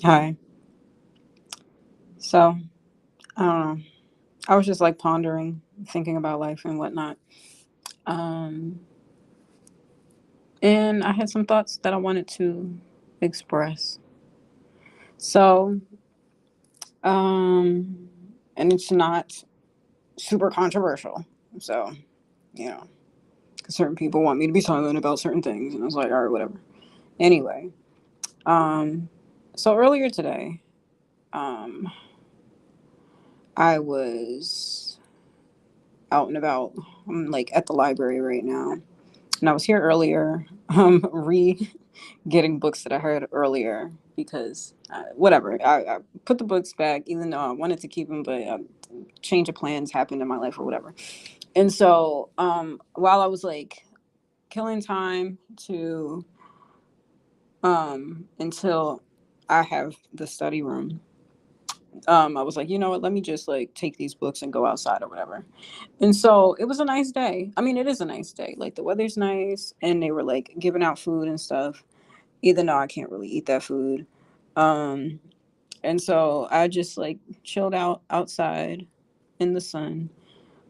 Hi. So, I don't know. I was just like pondering, thinking about life and whatnot. Um, and I had some thoughts that I wanted to express. So, um, and it's not super controversial. So, you know, 'cause certain people want me to be silent about certain things. And I was like, all right, whatever. Anyway, um, so earlier today, um, I was out and about. I'm like at the library right now. And I was here earlier, re getting books that I heard earlier because whatever. I put the books back, even though I wanted to keep them, but change of plans happened in my life or whatever. And so while I was like killing time to until I have the study room, I was like, you know what, let me just like take these books and go outside or whatever. And so it was a nice day. I mean, it is a nice day. Like the weather's nice and they were like giving out food and stuff, even though I can't really eat that food. Um, and so I just like chilled out outside in the sun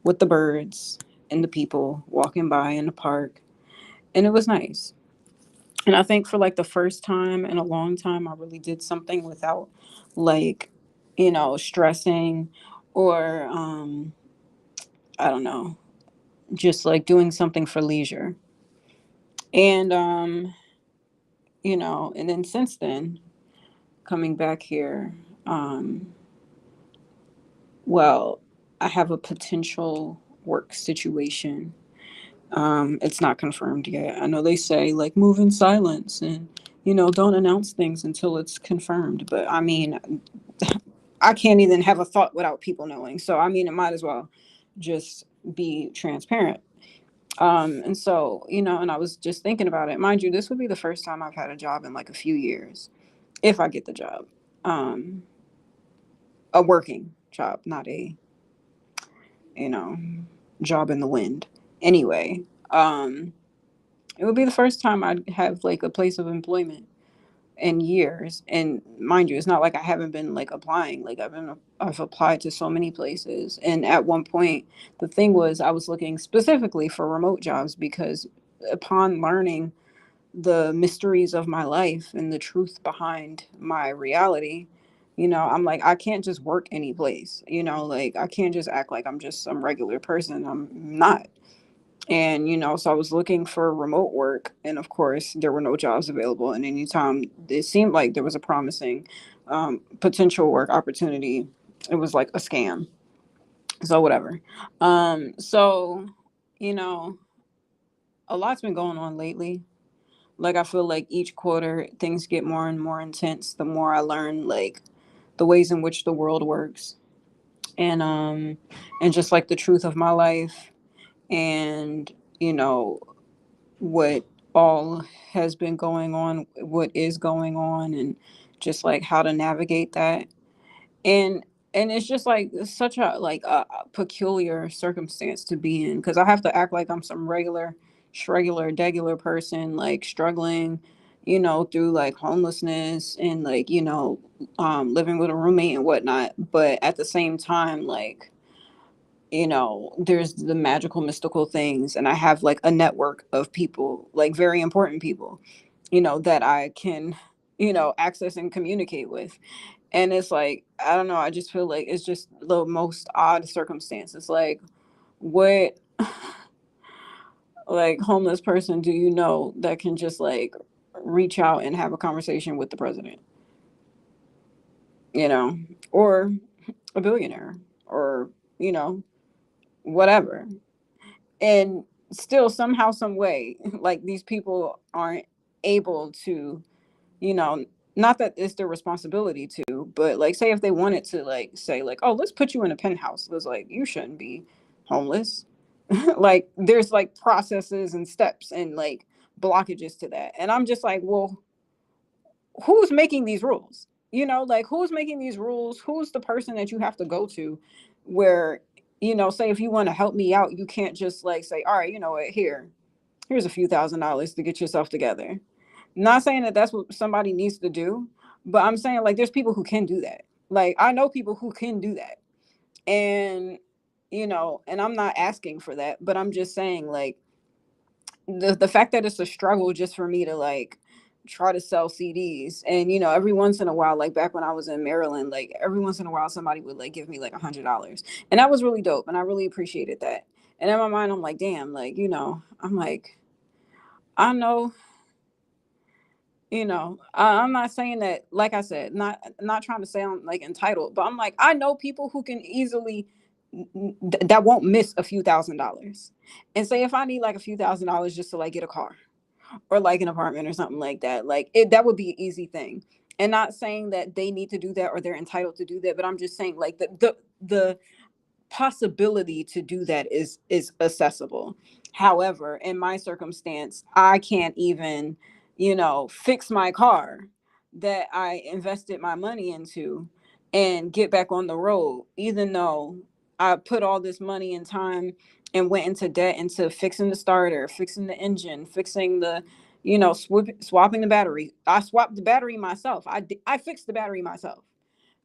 with the birds and the people walking by in the park. And it was nice. And I think for like the first time in a long time, I really did something without like, stressing or, I don't know, just like doing something for leisure. And, and then since then, coming back here, um, well, I have a potential work situation. It's not confirmed yet. I know they say like move in silence and, don't announce things until it's confirmed. But I mean, I can't even have a thought without people knowing. So, I mean, it might as well just be transparent. And so, and I was just thinking about it. Mind you, this would be the first time I've had a job in like a few years, if I get the job. Um, a working job, not a, you know, job in the wind. Anyway, um, it would be the first time I'd have like a place of employment in years. And mind you, it's not like I haven't been like applying. Like I've applied to so many places. And at one point, the thing was I was looking specifically for remote jobs because upon learning the mysteries of my life and the truth behind my reality, I'm like, I can't just work any place, like I can't just act like I'm just some regular person. I'm not. And, so I was looking for remote work. And of course, there were no jobs available. And anytime it seemed like there was a promising potential work opportunity, it was like a scam. So, whatever. So, you know, a lot's been going on lately. Like, I feel like each quarter things get more and more intense the more I learn, like, the ways in which the world works. And just like the truth of my life and, you know, what all has been going on, what is going on, and just like how to navigate that. And it's just like such a a peculiar circumstance to be in because I have to act like I'm some regular, shregular, degular person like struggling, through like homelessness and like living with a roommate and whatnot. But at the same time, like there's the magical, mystical things. And I have like a network of people, like very important people, that I can, access and communicate with. And it's like, I don't know, I just feel like it's just the most odd circumstances. Like, what, like, homeless person do you know that can just like reach out and have a conversation with the president, you know, or a billionaire, or, you know, whatever. And still somehow some way like these people aren't able to, you know not that it's their responsibility to, but like say if they wanted to like say like, oh, let's put you in a penthouse, it was like you shouldn't be homeless. Like there's like processes and steps and like blockages to that, and I'm just like, well, who's making these rules? Like who's making these rules? Who's the person that you have to go to where, say if you want to help me out, you can't just like say, all right, you know what, here's a few $1,000s to get yourself together. Not saying that that's what somebody needs to do, But I'm saying, like, there's people who can do that. Like, I know people who can do that. And, and I'm not asking for that, but I'm just saying, like, the fact that it's a struggle just for me to, like, try to sell CDs. And, every once in a while, like back when I was in Maryland, like every once in a while somebody would like give me like $100. And that was really dope. And I really appreciated that. And in my mind, I'm like, damn, like, I'm like, I know, I'm not saying that, like I said, not trying to sound like entitled, but I'm like, I know people who can easily that won't miss a few $1,000s. And say if I need like a few $1,000s just to like get a car or like an apartment or something like that, like that would be an easy thing. And not saying that they need to do that or they're entitled to do that, but I'm just saying, like, the possibility to do that is accessible. However, in my circumstance, I can't even, fix my car that I invested my money into and get back on the road, even though I put all this money and time and went into debt into fixing the starter, fixing the engine, fixing the, swapping the battery. I swapped the battery myself. I fixed the battery myself,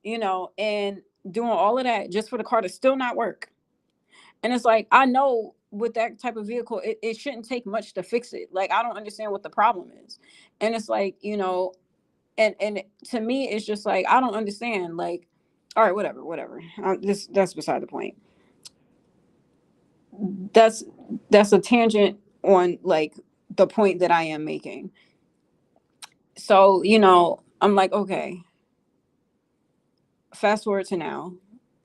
and doing all of that just for the car to still not work. And it's like, I know with that type of vehicle, it shouldn't take much to fix it. Like, I don't understand what the problem is. And it's like, and to me, it's just like, I don't understand. Like, all right, whatever. That's beside the point. That's that's a tangent on like the point that I am making. So, I'm like, okay, fast forward to now.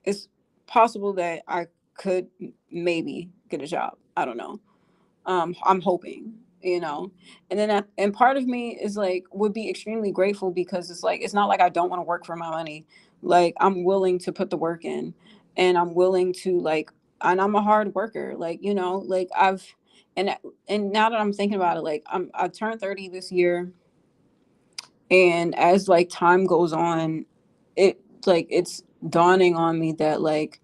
It's possible that I could maybe get a job. I don't know. I'm hoping, and then and part of me is like, would be extremely grateful, because it's like, it's not like I don't want to work for my money. Like, I'm willing to put the work in, and I'm willing to, like, and I'm a hard worker, like, like and and now that I'm thinking about it, like, I turned 30 this year. And as like time goes on, it's dawning on me that, like,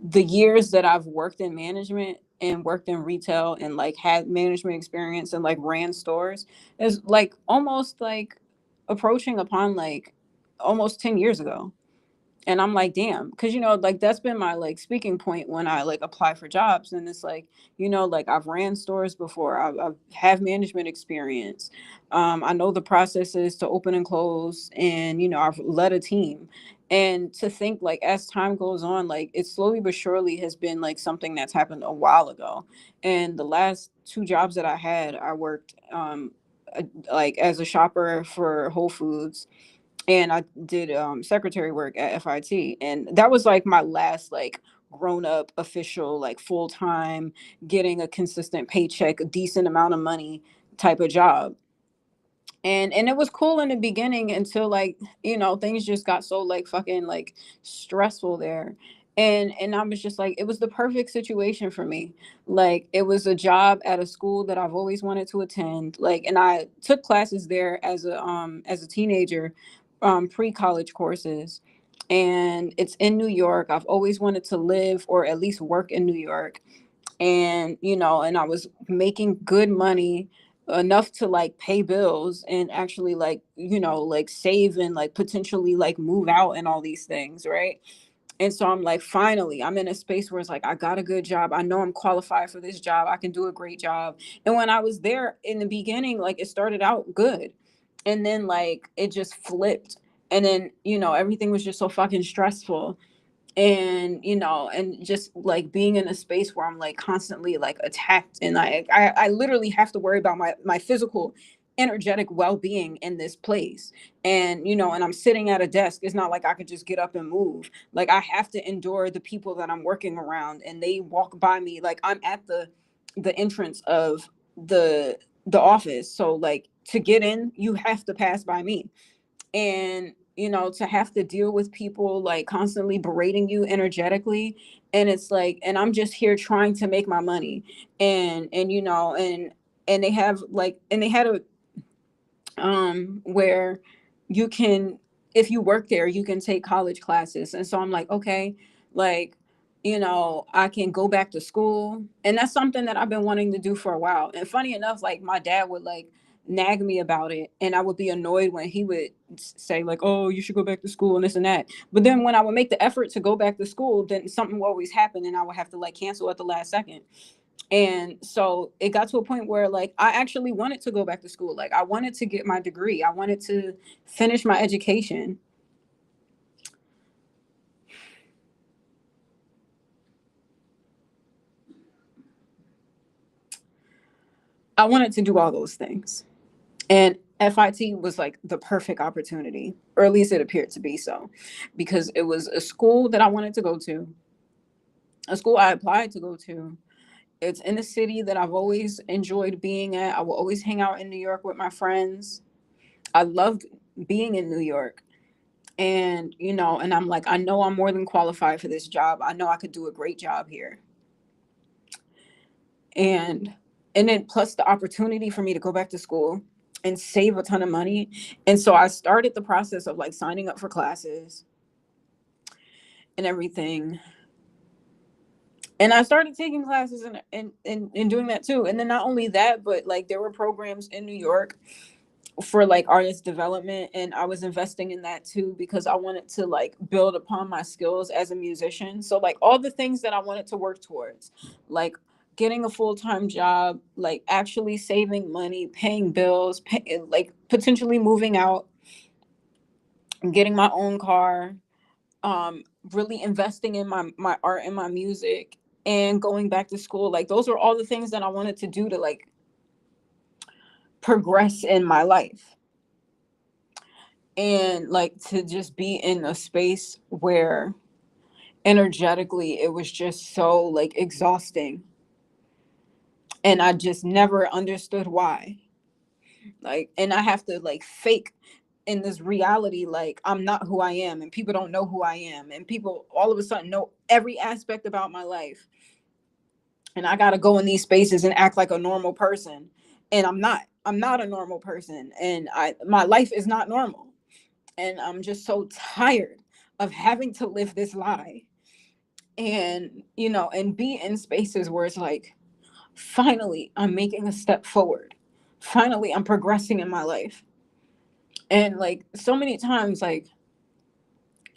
the years that I've worked in management and worked in retail and like had management experience and like ran stores is like almost like approaching upon like almost 10 years ago. And I'm like, damn, because, like, that's been my like speaking point when I like apply for jobs. And it's like, like, I've ran stores before. I've have management experience. I know the processes to open and close, and I've led a team. And to think, like, as time goes on, like, it slowly but surely has been like something that's happened a while ago. And the last two jobs that I had, I worked like as a shopper for Whole Foods, and I did secretary work at FIT, and that was like my last like grown up official, like, full time, getting a consistent paycheck, a decent amount of money type of job. And it was cool in the beginning until, like, things just got so like fucking like stressful there. And I was just like, it was the perfect situation for me. Like, it was a job at a school that I've always wanted to attend, like, and I took classes there as a teenager, pre-college courses. And it's in New York. I've always wanted to live or at least work in New York. And and I was making good money, enough to like pay bills and actually, like, like, save and like potentially like move out and all these things, right? And so I'm like, finally I'm in a space where it's like, I got a good job, I know I'm qualified for this job, I can do a great job. And when I was there in the beginning, like, it started out good, and then like it just flipped. And then everything was just so fucking stressful. And and just like being in a space where I'm like constantly like attacked, and I literally have to worry about my physical energetic well-being in this place. And and I'm sitting at a desk, it's not like I could just get up and move. Like, I have to endure the people that I'm working around, and they walk by me, like, I'm at the entrance of the office, so like, to get in you have to pass by me. And to have to deal with people like constantly berating you energetically. And it's like, and I'm just here trying to make my money. And they have like, and they had a where you can, if you work there, you can take college classes. And so I'm like, okay, like, I can go back to school. And that's something that I've been wanting to do for a while. And funny enough, like, my dad would like nag me about it, and I would be annoyed when he would say like, "Oh, you should go back to school," and this and that. But then when I would make the effort to go back to school, then something would always happen, and I would have to like cancel at the last second. And so it got to a point where like I actually wanted to go back to school. Like I wanted to get my degree. I wanted to finish my education. I wanted to do all those things. And FIT was like the perfect opportunity, or at least it appeared to be so, because it was a school that I wanted to go to, a school I applied to go to. It's in a city that I've always enjoyed being at. I will always hang out in New York with my friends. I loved being in New York. And, and I'm like, I know I'm more than qualified for this job. I know I could do a great job here. And then plus the opportunity for me to go back to school and save a ton of money. And so I started the process of like signing up for classes and everything. And I started taking classes and doing that too. And then not only that, but like there were programs in New York for like artist development, and I was investing in that too because I wanted to like build upon my skills as a musician. So like all the things that I wanted to work towards, like getting a full-time job, like actually saving money, paying bills, like potentially moving out, getting my own car, really investing in my art and my music, and going back to school. Like those are all the things that I wanted to do to like progress in my life. And like to just be in a space where energetically it was just so like exhausting, and I just never understood why. Like, and I have to like fake in this reality like I'm not who I am, and people don't know who I am, and people all of a sudden know every aspect about my life, and I got to go in these spaces and act like a normal person, and I'm not a normal person, and my life is not normal. And I'm just so tired of having to live this lie, and and be in spaces where it's like, finally I'm making a step forward, finally I'm progressing in my life. And like so many times, like,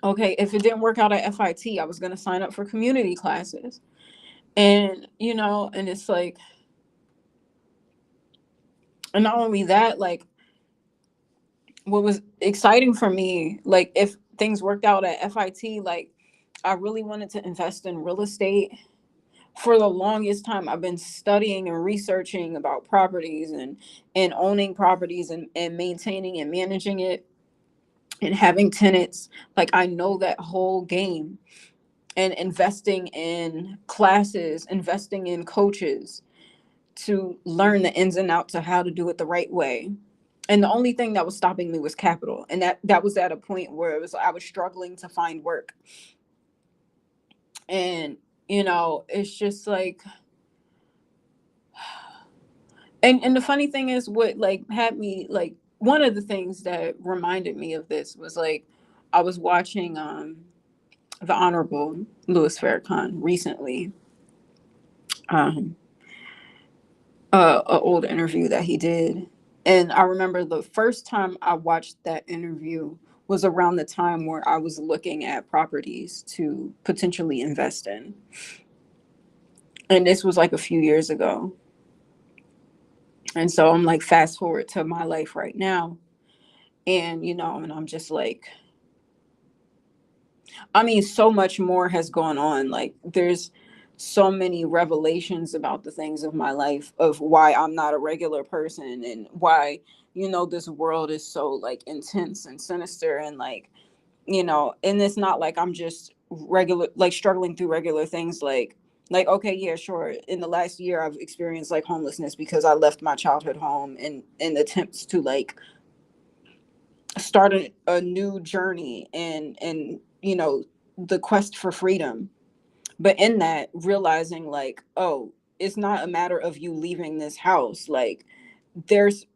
okay, if it didn't work out at FIT, I was going to sign up for community classes. And and it's like, and not only that, like what was exciting for me, like if things worked out at FIT, like I really wanted to invest in real estate. For the longest time I've been studying and researching about properties and owning properties and maintaining and managing it and having tenants. Like I know that whole game, and investing in classes, investing in coaches to learn the ins and outs of how to do it the right way. And the only thing that was stopping me was capital. And that was at a point where it was I was struggling to find work. And it's just like, and the funny thing is, what like had me like, one of the things that reminded me of this was like I was watching the Honorable Louis Farrakhan recently, um a old interview that he did. And I remember the first time I watched that interview was around the time where I was looking at properties to potentially invest in. And this was like a few years ago. And so I'm like, fast forward to my life right now. And, and I'm just like, I mean, so much more has gone on. Like, there's so many revelations about the things of my life, of why I'm not a regular person, and why, this world is so like intense and sinister, and like, and it's not like I'm just regular, like struggling through regular things. Like, okay, yeah, sure. In the last year, I've experienced like homelessness because I left my childhood home in attempts to like start a new journey, and the quest for freedom. But in that, realizing like, oh, it's not a matter of you leaving this house. Like there's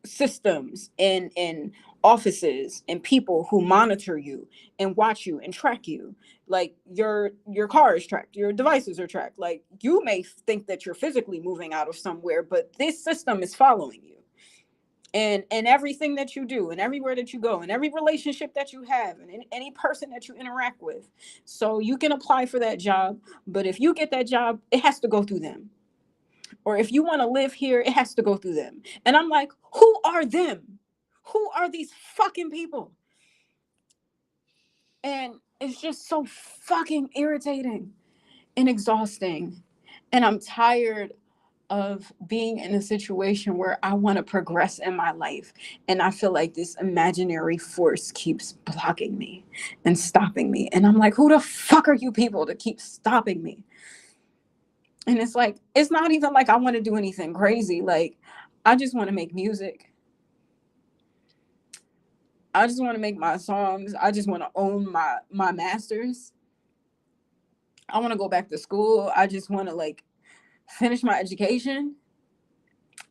systems and offices and people who monitor you and watch you and track you. Like your car is tracked, your devices are tracked. Like you may think that you're physically moving out of somewhere, but this system is following you. and everything that you do and everywhere that you go and every relationship that you have and any person that you interact with. So you can apply for that job, but if you get that job, it has to go through them. Or if you want to live here, it has to go through them. And I'm like, who are them? Who are these fucking people? And it's just so fucking irritating and exhausting. And I'm tired of being in a situation where I want to progress in my life. And I feel like this imaginary force keeps blocking me and stopping me. And I'm like, who the fuck are you people to keep stopping me? And it's like, it's not even like I want to do anything crazy. Like, I just want to make music. I just want to make my songs. I just want to own my masters. I want to go back to school. I just want to like finish my education.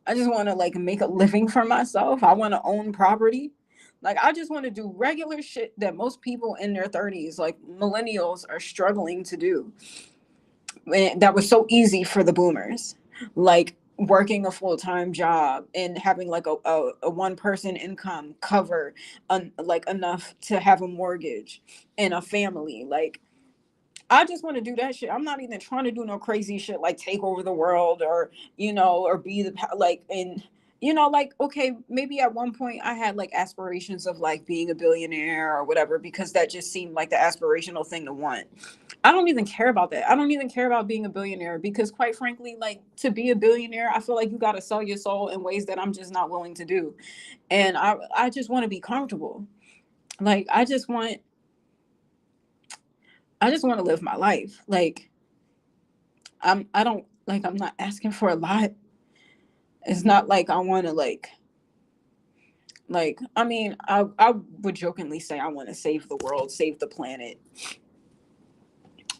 I just want to like make a living for myself. I want to own property. Like, I just want to do regular shit that most people in their 30s, like millennials, are struggling to do. That was so easy for the boomers. Like working a full-time job and having like a one person income cover like enough to have a mortgage and a family. Like, I just want to do that shit. I'm not even trying to do no crazy shit like take over the world or, or be like, and, like, okay, maybe at one point I had like aspirations of like being a billionaire or whatever, because that just seemed like the aspirational thing to want. I don't even care about that. I don't even care about being a billionaire because, quite frankly, like, to be a billionaire, I feel like you got to sell your soul in ways that I'm just not willing to do. And I just want to be comfortable. Like, I just want to live my life. Like, I don't like, I'm not asking for a lot. It's not like I want to I mean, I would jokingly say I want to save the world, save the planet.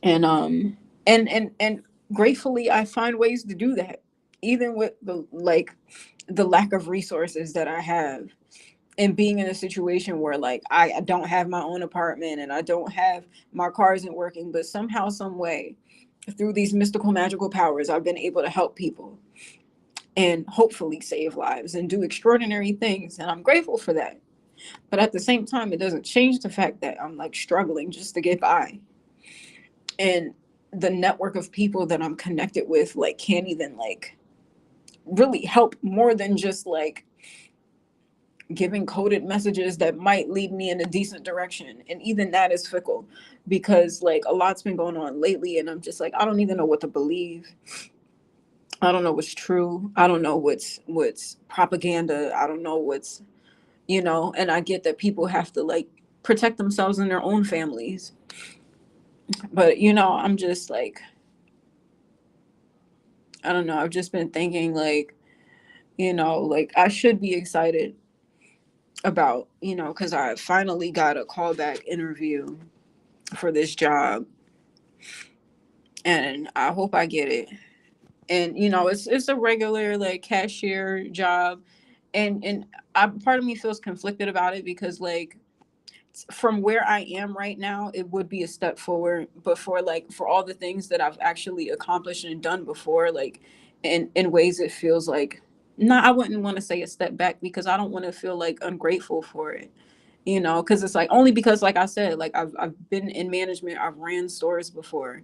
And gratefully I find ways to do that, even with the lack of resources that I have, and being in a situation where like I don't have my own apartment and I don't have, my car isn't working, but somehow, some way, through these mystical magical powers, I've been able to help people and hopefully save lives and do extraordinary things, and I'm grateful for that. But at the same time, it doesn't change the fact that I'm like struggling just to get by. And the network of people that I'm connected with like can't even like really help more than just like giving coded messages that might lead me in a decent direction. And even that is fickle, because like a lot's been going on lately and I'm just like, I don't even know what to believe. I don't know what's true. I don't know what's propaganda. I don't know what's, and I get that people have to like protect themselves and their own families. But I'm just like, I don't know. I've just been thinking like, like I should be excited about, because I finally got a callback interview for this job, and I hope I get it. And it's a regular like cashier job, and part of me feels conflicted about it because like from where I am right now, it would be a step forward, but for all the things that I've actually accomplished and done before, like in ways it feels like, no, I wouldn't want to say a step back, because I don't want to feel like ungrateful for it, because it's like, only because like I said, like I've been in management, I've ran stores before,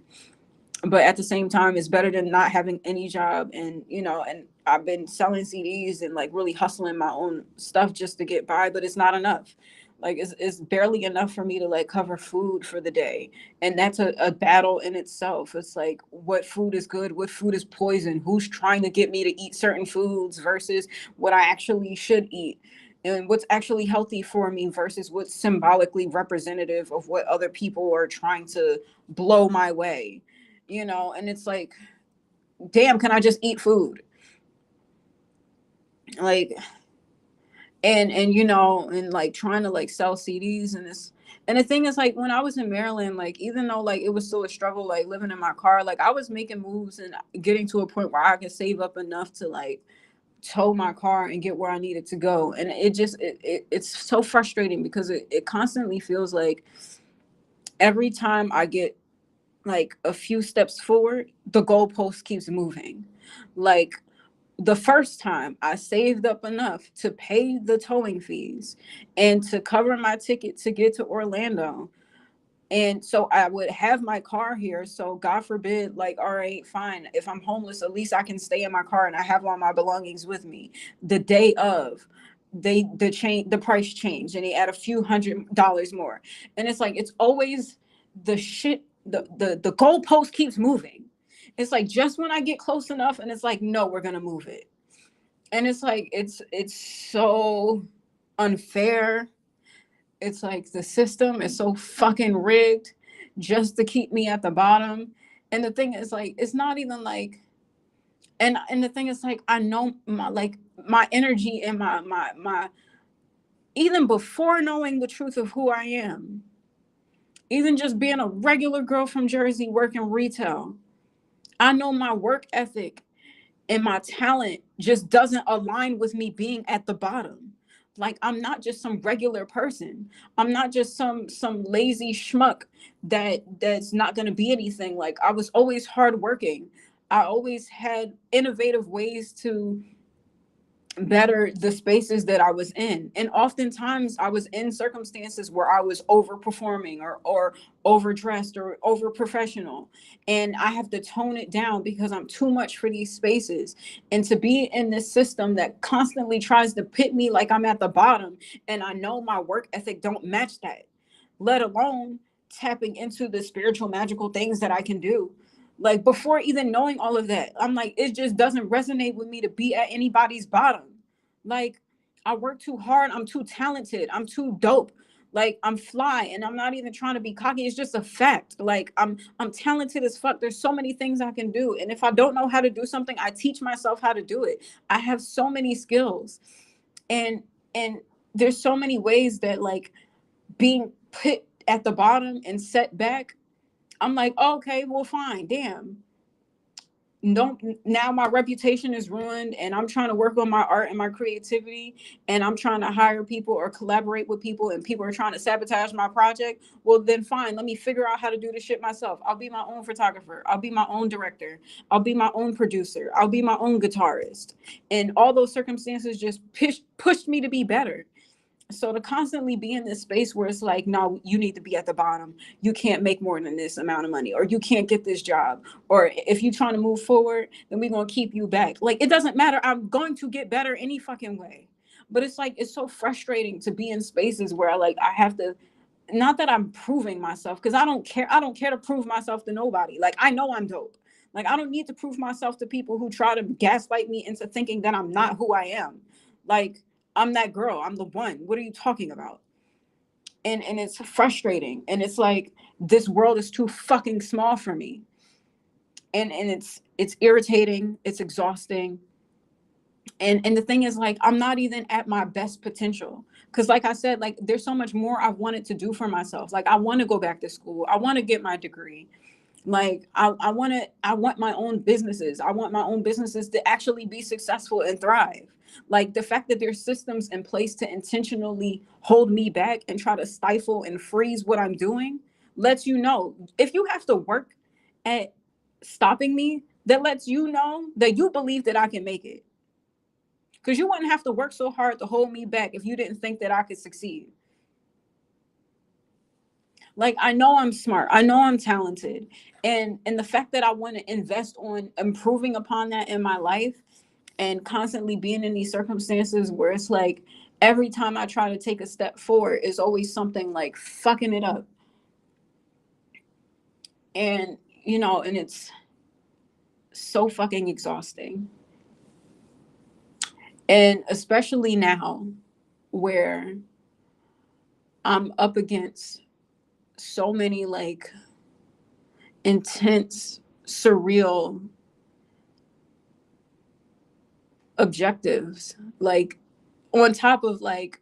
but at the same time, it's better than not having any job. And and I've been selling CDs and like really hustling my own stuff just to get by, but it's not enough. Like it's barely enough for me to like cover food for the day, and that's a battle in itself. It's like, what food is good, what food is poison, who's trying to get me to eat certain foods versus what I actually should eat, and what's actually healthy for me versus what's symbolically representative of what other people are trying to blow my way. And it's like, damn, can I just eat food? Like, and like trying to like sell CDs, and the thing is, like, when I was in Maryland, like, even though like it was still a struggle, like living in my car, like I was making moves and getting to a point where I could save up enough to like tow my car and get where I needed to go. And it's so frustrating because it constantly feels like every time I get like a few steps forward, the goalpost keeps moving. Like, the first time I saved up enough to pay the towing fees and to cover my ticket to get to Orlando. And so I would have my car here. So God forbid, like, all right, fine. If I'm homeless, at least I can stay in my car and I have all my belongings with me. The day of, the price changed and they add a few $100 more. And it's like it's always the shit, the goalpost keeps moving. It's like just when I get close enough and it's like, no, we're gonna move it. And it's like it's so unfair. It's like the system is so fucking rigged just to keep me at the bottom. And the thing is, like, it's not even like, and the thing is, like, I know my, like, my energy and my even before knowing the truth of who I am, even just being a regular girl from Jersey working retail, I know my work ethic and my talent just doesn't align with me being at the bottom. Like, I'm not just some regular person. I'm not just some lazy schmuck that's not going to be anything. Like, I was always hardworking. I always had innovative ways to better the spaces that I was in. And oftentimes I was in circumstances where I was overperforming or overdressed or over professional. And I have to tone it down because I'm too much for these spaces. And to be in this system that constantly tries to pit me like I'm at the bottom, and I know my work ethic don't match that, let alone tapping into the spiritual magical things that I can do. Like, before even knowing all of that, I'm like, it just doesn't resonate with me to be at anybody's bottom. Like, I work too hard, I'm too talented, I'm too dope. Like, I'm fly, and I'm not even trying to be cocky. It's just a fact. Like, I'm talented as fuck. There's so many things I can do. And if I don't know how to do something, I teach myself how to do it. I have so many skills. And there's so many ways that, like, being put at the bottom and set back, I'm like, okay, well, fine, damn. Don't, now my reputation is ruined and I'm trying to work on my art and my creativity, and I'm trying to hire people or collaborate with people and people are trying to sabotage my project. Well, then fine, let me figure out how to do this shit myself. I'll be my own photographer, I'll be my own director, I'll be my own producer, I'll be my own guitarist. And all those circumstances just pushed me to be better. So to constantly be in this space where it's like, no, you need to be at the bottom, you can't make more than this amount of money, or you can't get this job, or if you're trying to move forward, then we're going to keep you back. Like, it doesn't matter, I'm going to get better any fucking way. But it's like, it's so frustrating to be in spaces where I have to, not that I'm proving myself, because I don't care to prove myself to nobody. Like, I know I'm dope. Like, I don't need to prove myself to people who try to gaslight me into thinking that I'm not who I am. Like, I'm that girl, I'm the one. What are you talking about? And it's frustrating. And it's like, this world is too fucking small for me. And it's irritating, it's exhausting. And the thing is, like, I'm not even at my best potential. Cause like I said, like, there's so much more I've wanted to do for myself. Like, I want to go back to school. I want to get my degree. Like, I want my own businesses. I want my own businesses to actually be successful and thrive. Like, the fact that there's systems in place to intentionally hold me back and try to stifle and freeze what I'm doing lets you know, if you have to work at stopping me, that lets you know that you believe that I can make it. Because you wouldn't have to work so hard to hold me back if you didn't think that I could succeed. Like, I know I'm smart, I know I'm talented, and the fact that I want to invest on improving upon that in my life, and constantly being in these circumstances where it's like every time I try to take a step forward is always something like fucking it up. And and it's so fucking exhausting. And especially now, where I'm up against so many, like, intense, surreal objectives, like, on top of, like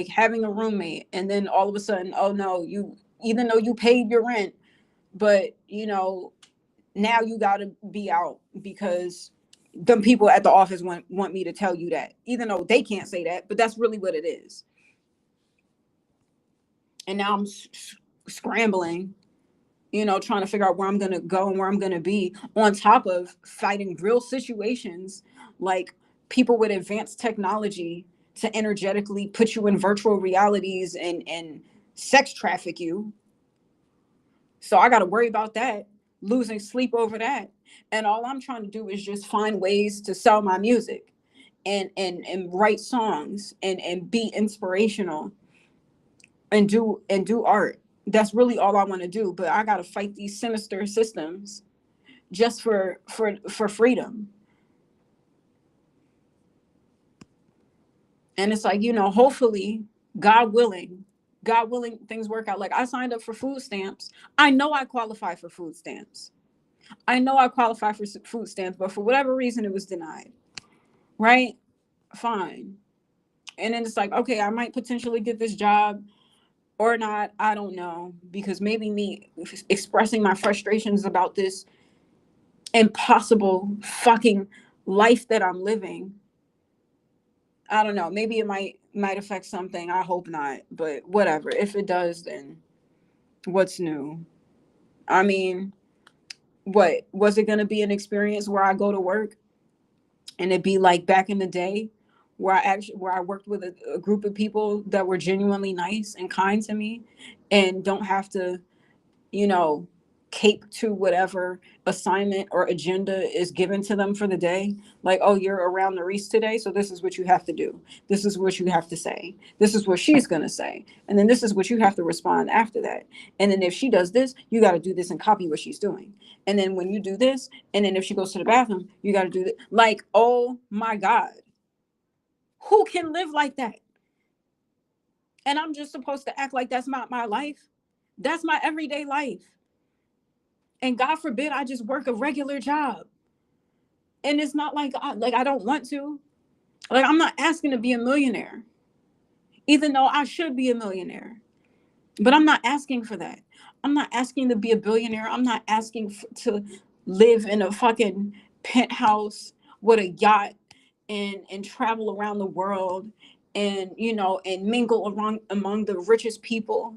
having a roommate, and then all of a sudden, oh no, you, even though you paid your rent, but now you got to be out because them people at the office want me to tell you that, even though they can't say that, but that's really what it is. And now I'm scrambling trying to figure out where I'm going to go and where I'm going to be, on top of fighting real situations like people with advanced technology to energetically put you in virtual realities and sex traffic you. So I got to worry about that, losing sleep over that. And all I'm trying to do is just find ways to sell my music and write songs and be inspirational and do art. That's really all I want to do. But I got to fight these sinister systems just for freedom. And it's like, hopefully, God willing, God willing, things work out. Like, I signed up for food stamps. I know I qualify for food stamps. I know I qualify for food stamps, but for whatever reason, it was denied. Right? Fine. And then it's like, okay, I might potentially get this job or not. I don't know. Because maybe me expressing my frustrations about this impossible fucking life that I'm living, I don't know. Maybe it might affect something. I hope not, but whatever. If it does, then what's new? I mean, what was it going to be, an experience where I go to work and it be like back in the day where I worked with a group of people that were genuinely nice and kind to me and don't have to, you know, cape to whatever assignment or agenda is given to them for the day. Like, oh, you're around Narice today, so this is what you have to do. This is what you have to say. This is what she's going to say. And then this is what you have to respond after that. And then if she does this, you got to do this and copy what she's doing. And then when you do this, and then if she goes to the bathroom, you got to do that. Like, oh my God, who can live like that? And I'm just supposed to act like that's not my life. That's my everyday life. And God forbid I just work a regular job. And it's not like I don't want to. Like, I'm not asking to be a millionaire, even though I should be a millionaire. But I'm not asking for that. I'm not asking to be a billionaire. I'm not asking to live in a fucking penthouse with a yacht and travel around the world and and mingle among the richest people.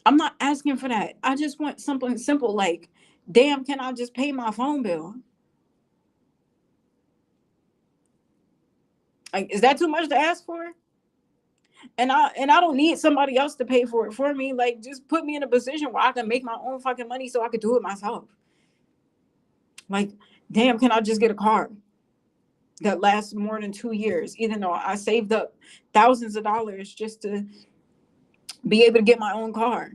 I'm not asking for that. I just want something simple like, damn, can I just pay my phone bill? Like, is that too much to ask for? And I don't need somebody else to pay for it for me. Like, just put me in a position where I can make my own fucking money so I could do it myself. Like, damn, can I just get a car that lasts more than 2 years, even though I saved up thousands of dollars just to be able to get my own car?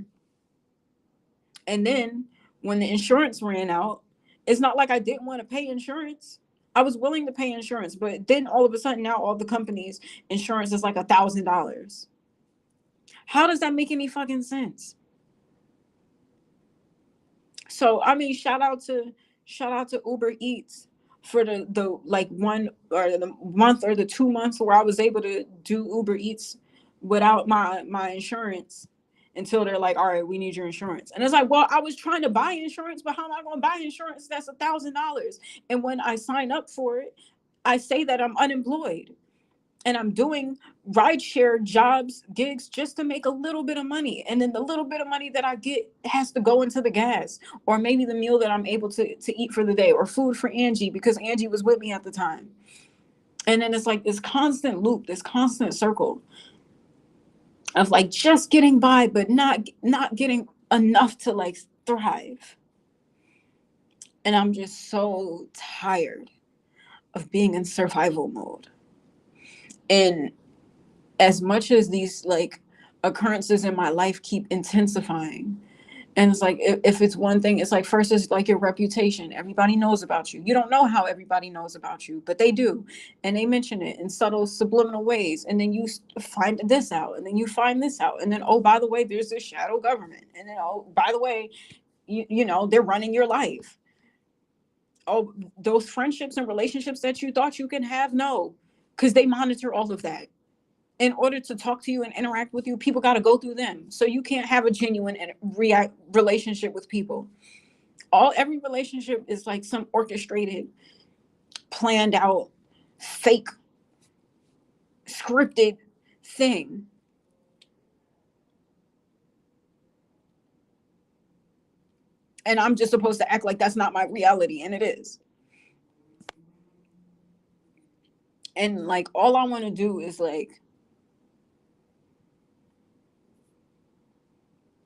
And then when the insurance ran out, it's not like I didn't want to pay insurance. I was willing to pay insurance, but then all of a sudden now all the companies' insurance is like $1,000. How does that make any fucking sense? So I mean, shout out to Uber Eats for the like 1 or the month or the 2 months where I was able to do Uber Eats without my insurance, until they're like, all right, we need your insurance. And it's like, well, I was trying to buy insurance, but how am I going to buy insurance that's $1,000? And when I sign up for it, I say that I'm unemployed and I'm doing rideshare jobs, gigs, just to make a little bit of money. And then the little bit of money that I get has to go into the gas, or maybe the meal that I'm able to eat for the day, or food for Angie because Angie was with me at the time. And then it's like this constant loop, this constant circle of like just getting by, but not getting enough to like thrive. And I'm just so tired of being in survival mode. And as much as these like occurrences in my life keep intensifying, and it's like, if it's one thing, it's like, first it's like your reputation. Everybody knows about you. You don't know how everybody knows about you, but they do. And they mention it in subtle subliminal ways. And then you find this out, and then you find this out, and then, oh, by the way, there's this shadow government, and then, oh, by the way, they're running your life. Oh, those friendships and relationships that you thought you can have, no, because they monitor all of that. In order to talk to you and interact with you, people got to go through them. So you can't have a genuine and relationship with people. Every relationship is like some orchestrated, planned out, fake, scripted thing. And I'm just supposed to act like that's not my reality, and it is. And like all I want to do is like,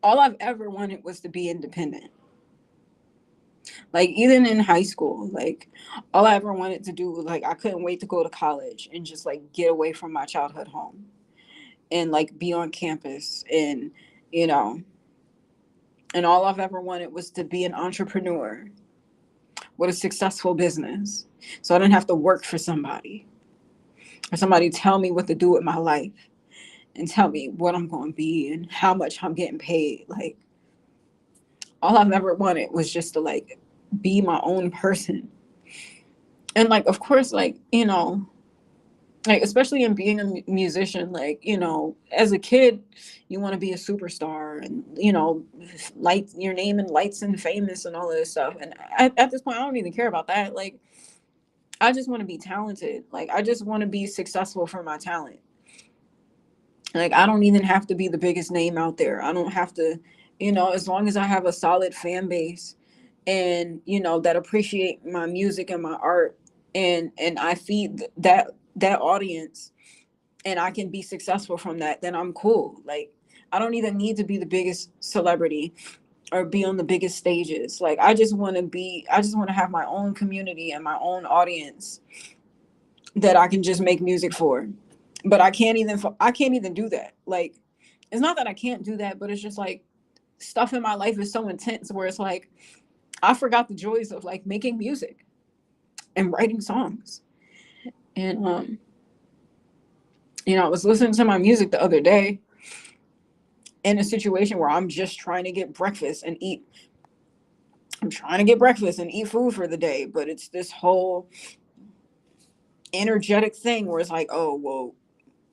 all I've ever wanted was to be independent. Like even in high school, like all I ever wanted to do was like, I couldn't wait to go to college and just like get away from my childhood home and like be on campus, and you know, and all I've ever wanted was to be an entrepreneur with a successful business, so I didn't have to work for somebody, or somebody tell me what to do with my life and tell me what I'm going to be and how much I'm getting paid. Like all I've ever wanted was just to like be my own person. And like of course, like, you know, like especially in being a musician, like, you know, as a kid you want to be a superstar and, you know, light your name and lights and famous and all of this stuff. And at this point I don't even care about that. Like I just want to be talented. Like I just want to be successful for my talent. Like I don't even have to be the biggest name out there. I don't have to, you know, as long as I have a solid fan base and, you know, that appreciate my music and my art, and I feed that audience, and I can be successful from that, then I'm cool. Like I don't even need to be the biggest celebrity or be on the biggest stages. Like I just want to have my own community and my own audience that I can just make music for. But I can't even do that. Like it's not that I can't do that, but it's just like stuff in my life is so intense where it's like I forgot the joys of like making music and writing songs. And you know, I was listening to my music the other day in a situation where I'm just trying to get breakfast and eat. I'm trying to get breakfast and eat food for the day, but it's this whole energetic thing where it's like, oh, well,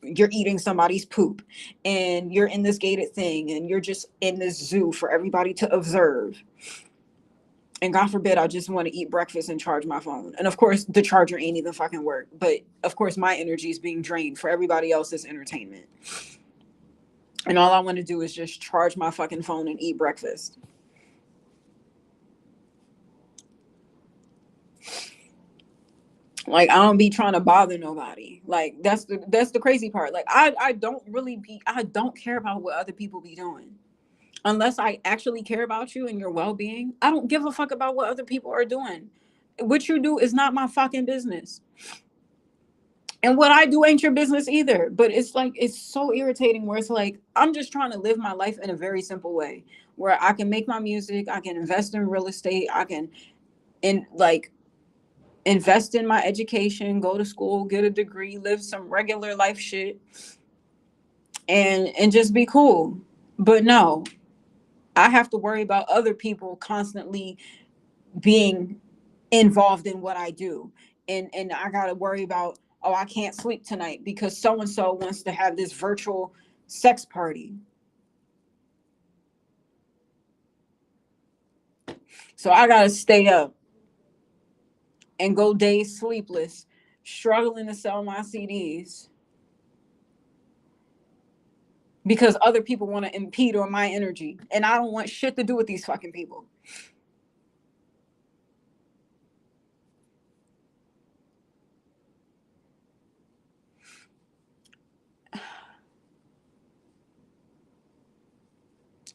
you're eating somebody's poop and you're in this gated thing and you're just in this zoo for everybody to observe. And God forbid, I just want to eat breakfast and charge my phone. And of course, the charger ain't even fucking work. But of course, my energy is being drained for everybody else's entertainment. And all I want to do is just charge my fucking phone and eat breakfast. Like I don't be trying to bother nobody. Like that's the crazy part. Like I don't care about what other people be doing. Unless I actually care about you and your well-being, I don't give a fuck about what other people are doing. What you do is not my fucking business. And what I do ain't your business either. But it's like it's so irritating where it's like I'm just trying to live my life in a very simple way where I can make my music, I can invest in real estate, I can like invest in my education, go to school, get a degree, live some regular life shit, and just be cool. But no, I have to worry about other people constantly being involved in what I do. And I got to worry about, oh, I can't sleep tonight because so and so wants to have this virtual sex party. So I got to stay up and go days sleepless, struggling to sell my CDs because other people want to impede on my energy. And I don't want shit to do with these fucking people.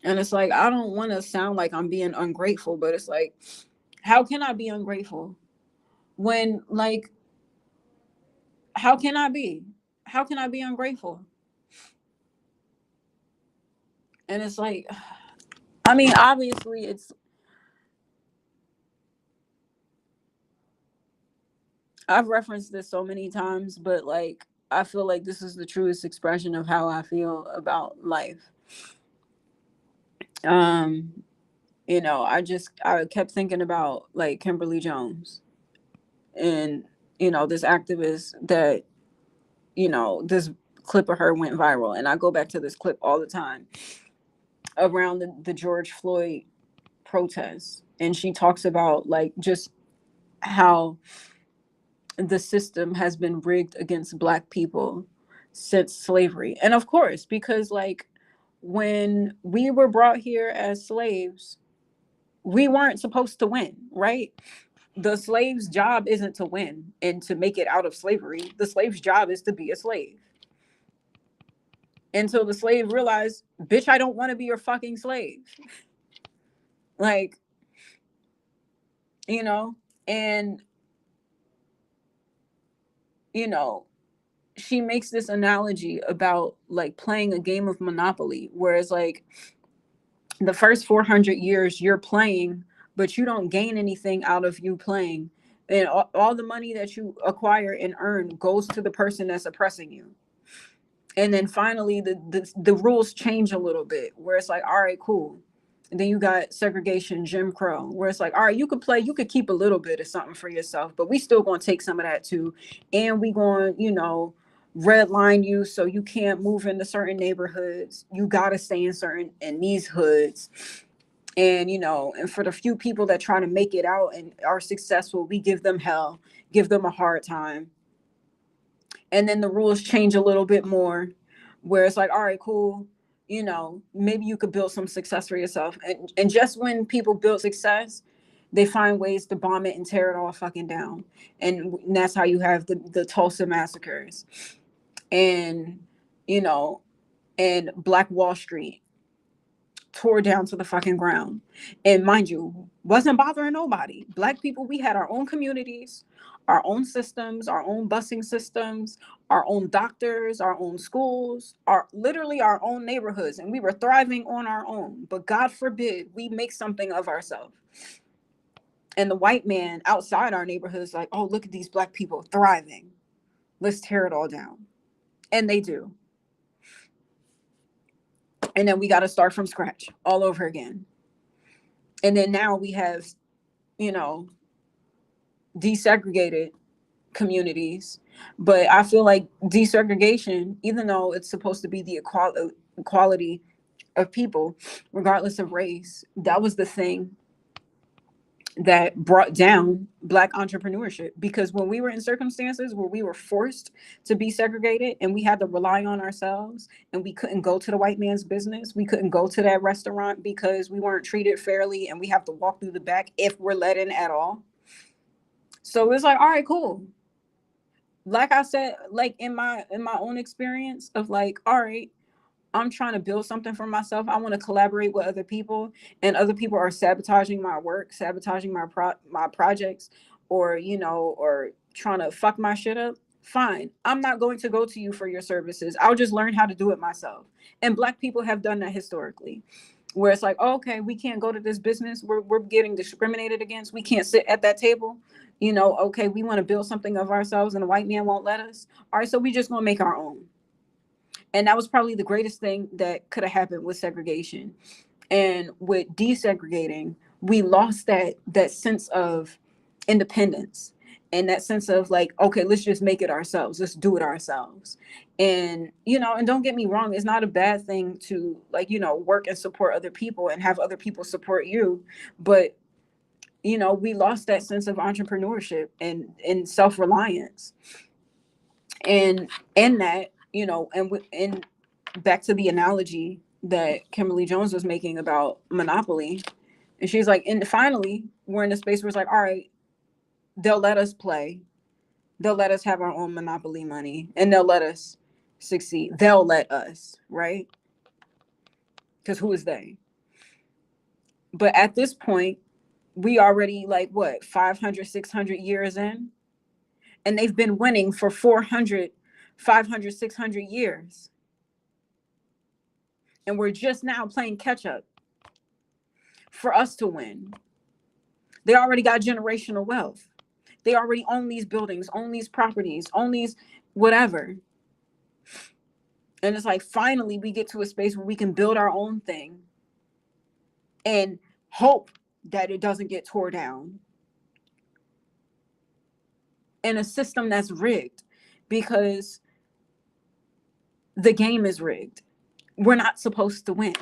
And it's like, I don't want to sound like I'm being ungrateful, but it's like, how can I be ungrateful when, like, how can I be? How can I be ungrateful? And it's like, I mean, obviously, I've referenced this so many times, but like, I feel like this is the truest expression of how I feel about life. Um, you know, I kept thinking about like Kimberly Jones and, you know, this activist that, you know, this clip of her went viral. And I go back to this clip all the time around the George Floyd protests. And she talks about like just how the system has been rigged against Black people since slavery. And of course, because like when we were brought here as slaves, We weren't supposed to win, right? The slave's job isn't to win and to make it out of slavery. The slave's job is to be a slave. Until the slave realized, bitch, I don't want to be your fucking slave. Like, you know, and, you know, she makes this analogy about like playing a game of Monopoly, whereas like the first 400 years you're playing, but you don't gain anything out of you playing. And all the money that you acquire and earn goes to the person that's oppressing you. And then finally the rules change a little bit where it's like, all right, cool. And then you got segregation, Jim Crow, where it's like, all right, you could play, you could keep a little bit of something for yourself, but we still gonna take some of that too. And we going, red line you so you can't move into certain neighborhoods. You gotta stay in these hoods. And and for the few people that try to make it out and are successful, we give them hell, give them a hard time. And then the rules change a little bit more where it's like, all right, cool, maybe you could build some success for yourself. And just when people build success, they find ways to bomb it and tear it all fucking down. And that's how you have the Tulsa massacres and and Black Wall Street tore down to the fucking ground. And mind you, wasn't bothering nobody. Black people, we had our own communities, our own systems, our own busing systems, our own doctors, our own schools, literally our own neighborhoods, and we were thriving on our own. But God forbid we make something of ourselves. And the white man outside our neighborhoods like, oh, look at these Black people thriving. Let's tear it all down. And they do. And then we got to start from scratch all over again. And then now we have, desegregated communities. But I feel like desegregation, even though it's supposed to be the equality of people, regardless of race, that was the thing that brought down Black entrepreneurship. Because when we were in circumstances where we were forced to be segregated and we had to rely on ourselves and we couldn't go to the white man's business, we couldn't go to that restaurant because we weren't treated fairly and we have to walk through the back if we're let in at all. So it's like, all right, cool. Like I said, like in my own experience of like, all right, I'm trying to build something for myself. I want to collaborate with other people, and other people are sabotaging my work, sabotaging my projects, or or trying to fuck my shit up. Fine, I'm not going to go to you for your services. I'll just learn how to do it myself. And Black people have done that historically, where it's like, oh, okay, we can't go to this business. We're getting discriminated against. We can't sit at that table. Okay, we want to build something of ourselves, and the white man won't let us. All right, so we just gonna make our own. And that was probably the greatest thing that could have happened with segregation. And with desegregating, we lost that sense of independence and that sense of like, okay, let's just make it ourselves. Let's do it ourselves. And, and don't get me wrong, it's not a bad thing to like, work and support other people and have other people support you. But, we lost that sense of entrepreneurship and self-reliance. And that, and back to the analogy that Kimberly Jones was making about Monopoly. And she's like, and finally, we're in a space where it's like, all right, they'll let us play. They'll let us have our own Monopoly money and they'll let us succeed. They'll let us, right? Because who is they? But at this point, we already like what, 500, 600 years in? And they've been winning for 400, 500, 600 years. And we're just now playing catch up for us to win. They already got generational wealth. They already own these buildings, own these properties, own these whatever. And it's like, finally, we get to a space where we can build our own thing and hope that it doesn't get tore down. In a system that's rigged, because the game is rigged. We're not supposed to win.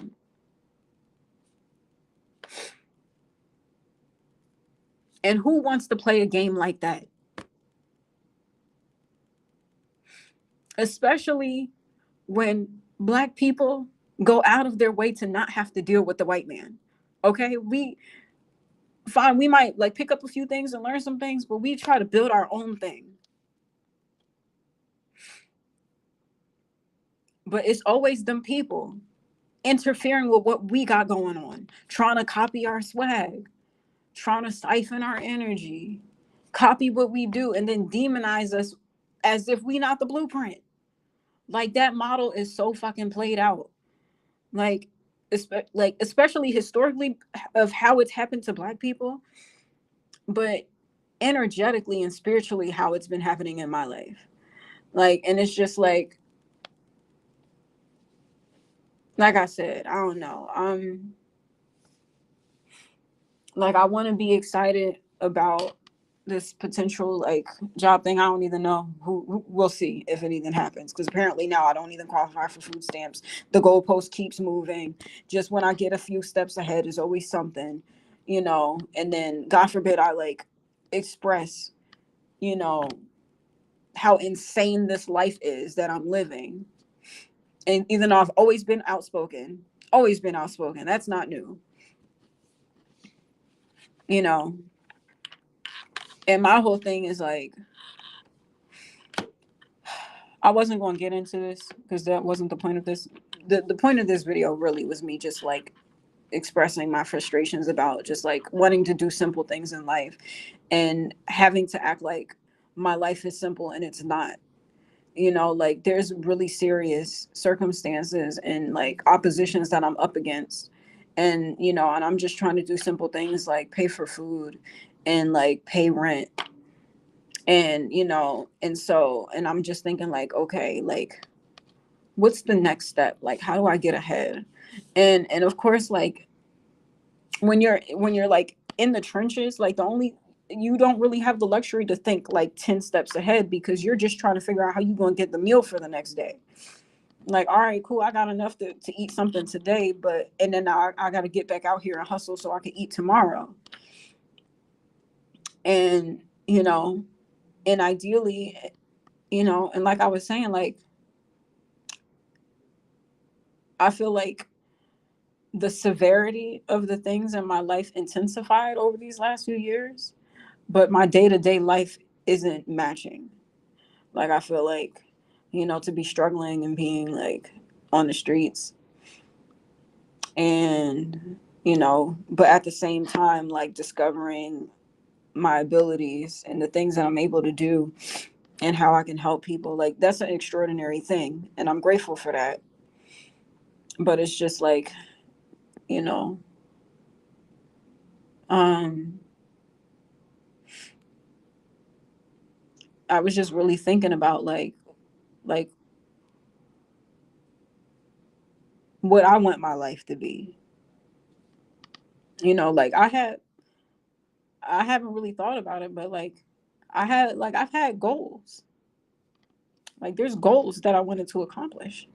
And who wants to play a game like that? Especially when Black people go out of their way to not have to deal with the white man. Okay, fine, we might like pick up a few things and learn some things, but we try to build our own thing. But it's always them people interfering with what we got going on, trying to copy our swag, trying to siphon our energy, copy what we do, and then demonize us as if we not the blueprint. Like that model is so fucking played out. Like, especially historically of how it's happened to Black people, but energetically and spiritually how it's been happening in my life. Like, and it's just like I said, I don't know. Like I want to be excited about this potential like job thing. I don't even know who we'll see if anything happens, because apparently now I don't even qualify for food stamps. The goalpost keeps moving. Just when I get a few steps ahead is always something, you know. And then God forbid I like express, you know, how insane this life is that I'm living. And even though I've always been outspoken, that's not new, you know. And my whole thing is like, I wasn't going to get into this because that wasn't the point of this. The point of this video really was me just like expressing my frustrations about just like wanting to do simple things in life and having to act like my life is simple and it's not. You know, like there's really serious circumstances and like oppositions that I'm up against. And, you know, and I'm just trying to do simple things like pay for food and like pay rent. And, you know, and so, and I'm just thinking like, okay, like, what's the next step? Like, how do I get ahead? And of course, like when you're like in the trenches, like you don't really have the luxury to think like 10 steps ahead, because you're just trying to figure out how you're going to get the meal for the next day. Like, all right, cool, I got enough to eat something today, but and then I got to get back out here and hustle so I can eat tomorrow. And, you know, and ideally, you know, and like I was saying, like, I feel like the severity of the things in my life intensified over these last few years, but my day-to-day life isn't matching. Like I feel like, you know, to be struggling and being like on the streets and, you know, but at the same time like discovering my abilities and the things that I'm able to do and how I can help people. Like that's an extraordinary thing and I'm grateful for that. But it's just like, you know, um I was just really thinking about like what I want my life to be. You know, like I haven't really thought about it, but like I've had goals. Like there's goals that I wanted to accomplish.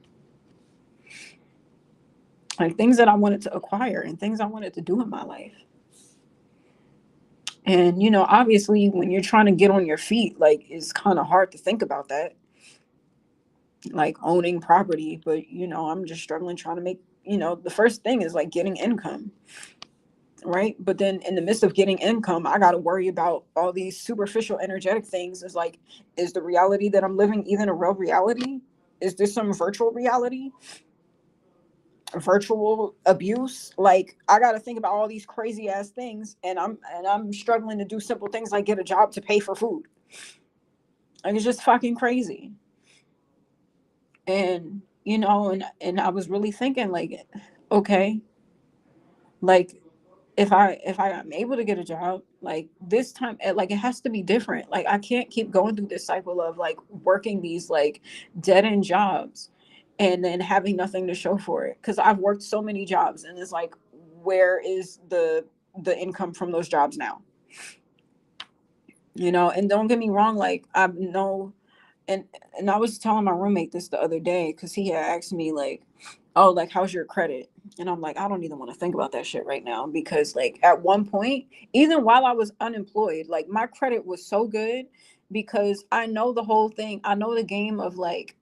Like things that I wanted to acquire and things I wanted to do in my life. And you know, obviously when you're trying to get on your feet, like it's kind of hard to think about that. Like owning property, but you know, I'm just struggling trying to make, you know, the first thing is like getting income, right? But then in the midst of getting income, I got to worry about all these superficial energetic things. Is like, is the reality that I'm living even a real reality? Is this some virtual reality, virtual abuse? Like I got to think about all these crazy ass things, and I'm struggling to do simple things like get a job to pay for food. Like it's just fucking crazy. And you know, and I was really thinking like, okay, like if I am able to get a job like this time, like it has to be different. Like I can't keep going through this cycle of like working these like dead end jobs and then having nothing to show for it, because I've worked so many jobs and it's like, where is the income from those jobs now? You know, and don't get me wrong, like I know, and I was telling my roommate this the other day because he had asked me like, oh, like how's your credit? And I'm like, I don't even want to think about that shit right now, because like at one point, even while I was unemployed, like my credit was so good because I know the whole thing. I know the game of like,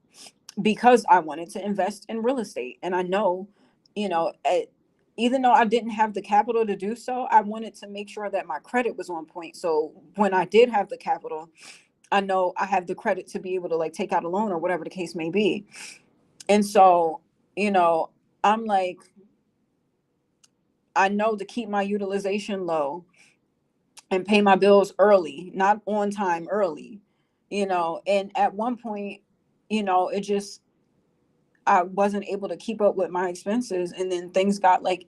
because I wanted to invest in real estate and I know, you know, even though I didn't have the capital to do so, I wanted to make sure that my credit was on point. So when I did have the capital, I know I have the credit to be able to like take out a loan or whatever the case may be. And so, you know, I'm like, I know to keep my utilization low and pay my bills early, not on time, early, and at one point, it just, I wasn't able to keep up with my expenses, and then things got like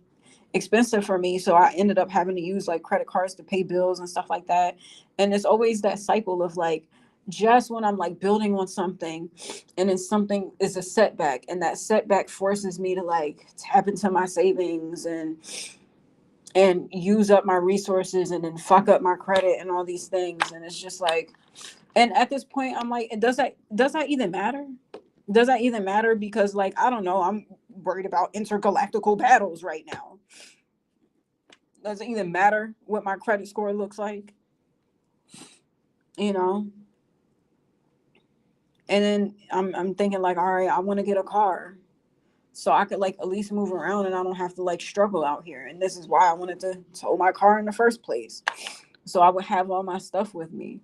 expensive for me, so I ended up having to use like credit cards to pay bills and stuff like that. And it's always that cycle of like, just when I'm like building on something, and then something is a setback, and that setback forces me to like tap into my savings and use up my resources and then fuck up my credit and all these things. And it's just like, and at this point I'm like, does that even matter? Does that even matter? Because like, I don't know, I'm worried about intergalactical battles right now. Does it even matter what my credit score looks like? you know and then I'm thinking like, all right, I want to get a car so I could like at least move around and I don't have to like struggle out here. And this is why I wanted to tow my car in the first place, so I would have all my stuff with me.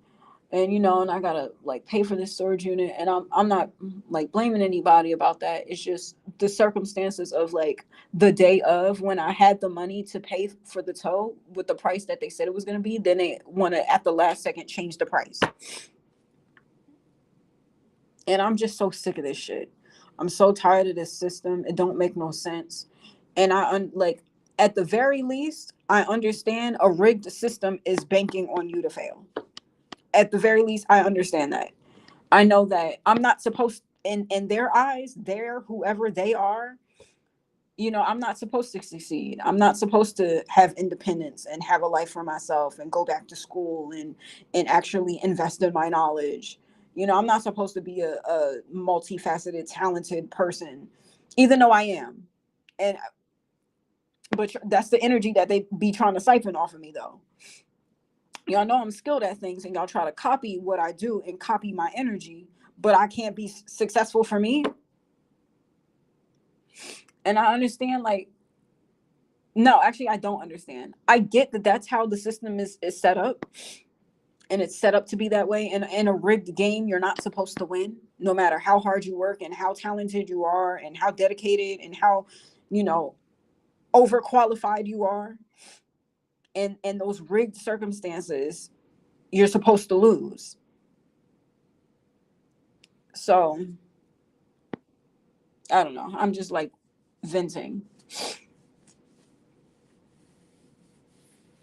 And I gotta like pay for this storage unit, and I'm not like blaming anybody about that. It's just the circumstances of like the day of when I had the money to pay for the tow with the price that they said it was going to be, then they want to at the last second change the price. And I'm just so sick of this shit. I'm so tired of this system. It don't make no sense. And like, at the very least, I understand a rigged system is banking on you to fail. At the very least, I understand that. I know that I'm not supposed, in their eyes, they're whoever they are, I'm not supposed to succeed. I'm not supposed to have independence and have a life for myself and go back to school and actually invest in my knowledge. I'm not supposed to be a multifaceted, talented person, even though I am. And but that's the energy that they be trying to siphon off of me, though. Y'all know I'm skilled at things, and y'all try to copy what I do and copy my energy, but I can't be successful for me. And I understand, like, no, actually, I don't understand. I get that that's how the system is set up, and it's set up to be that way. And in a rigged game, you're not supposed to win, no matter how hard you work and how talented you are and how dedicated and how, you know, overqualified you are. And in those rigged circumstances, you're supposed to lose. So I don't know. I'm just like venting.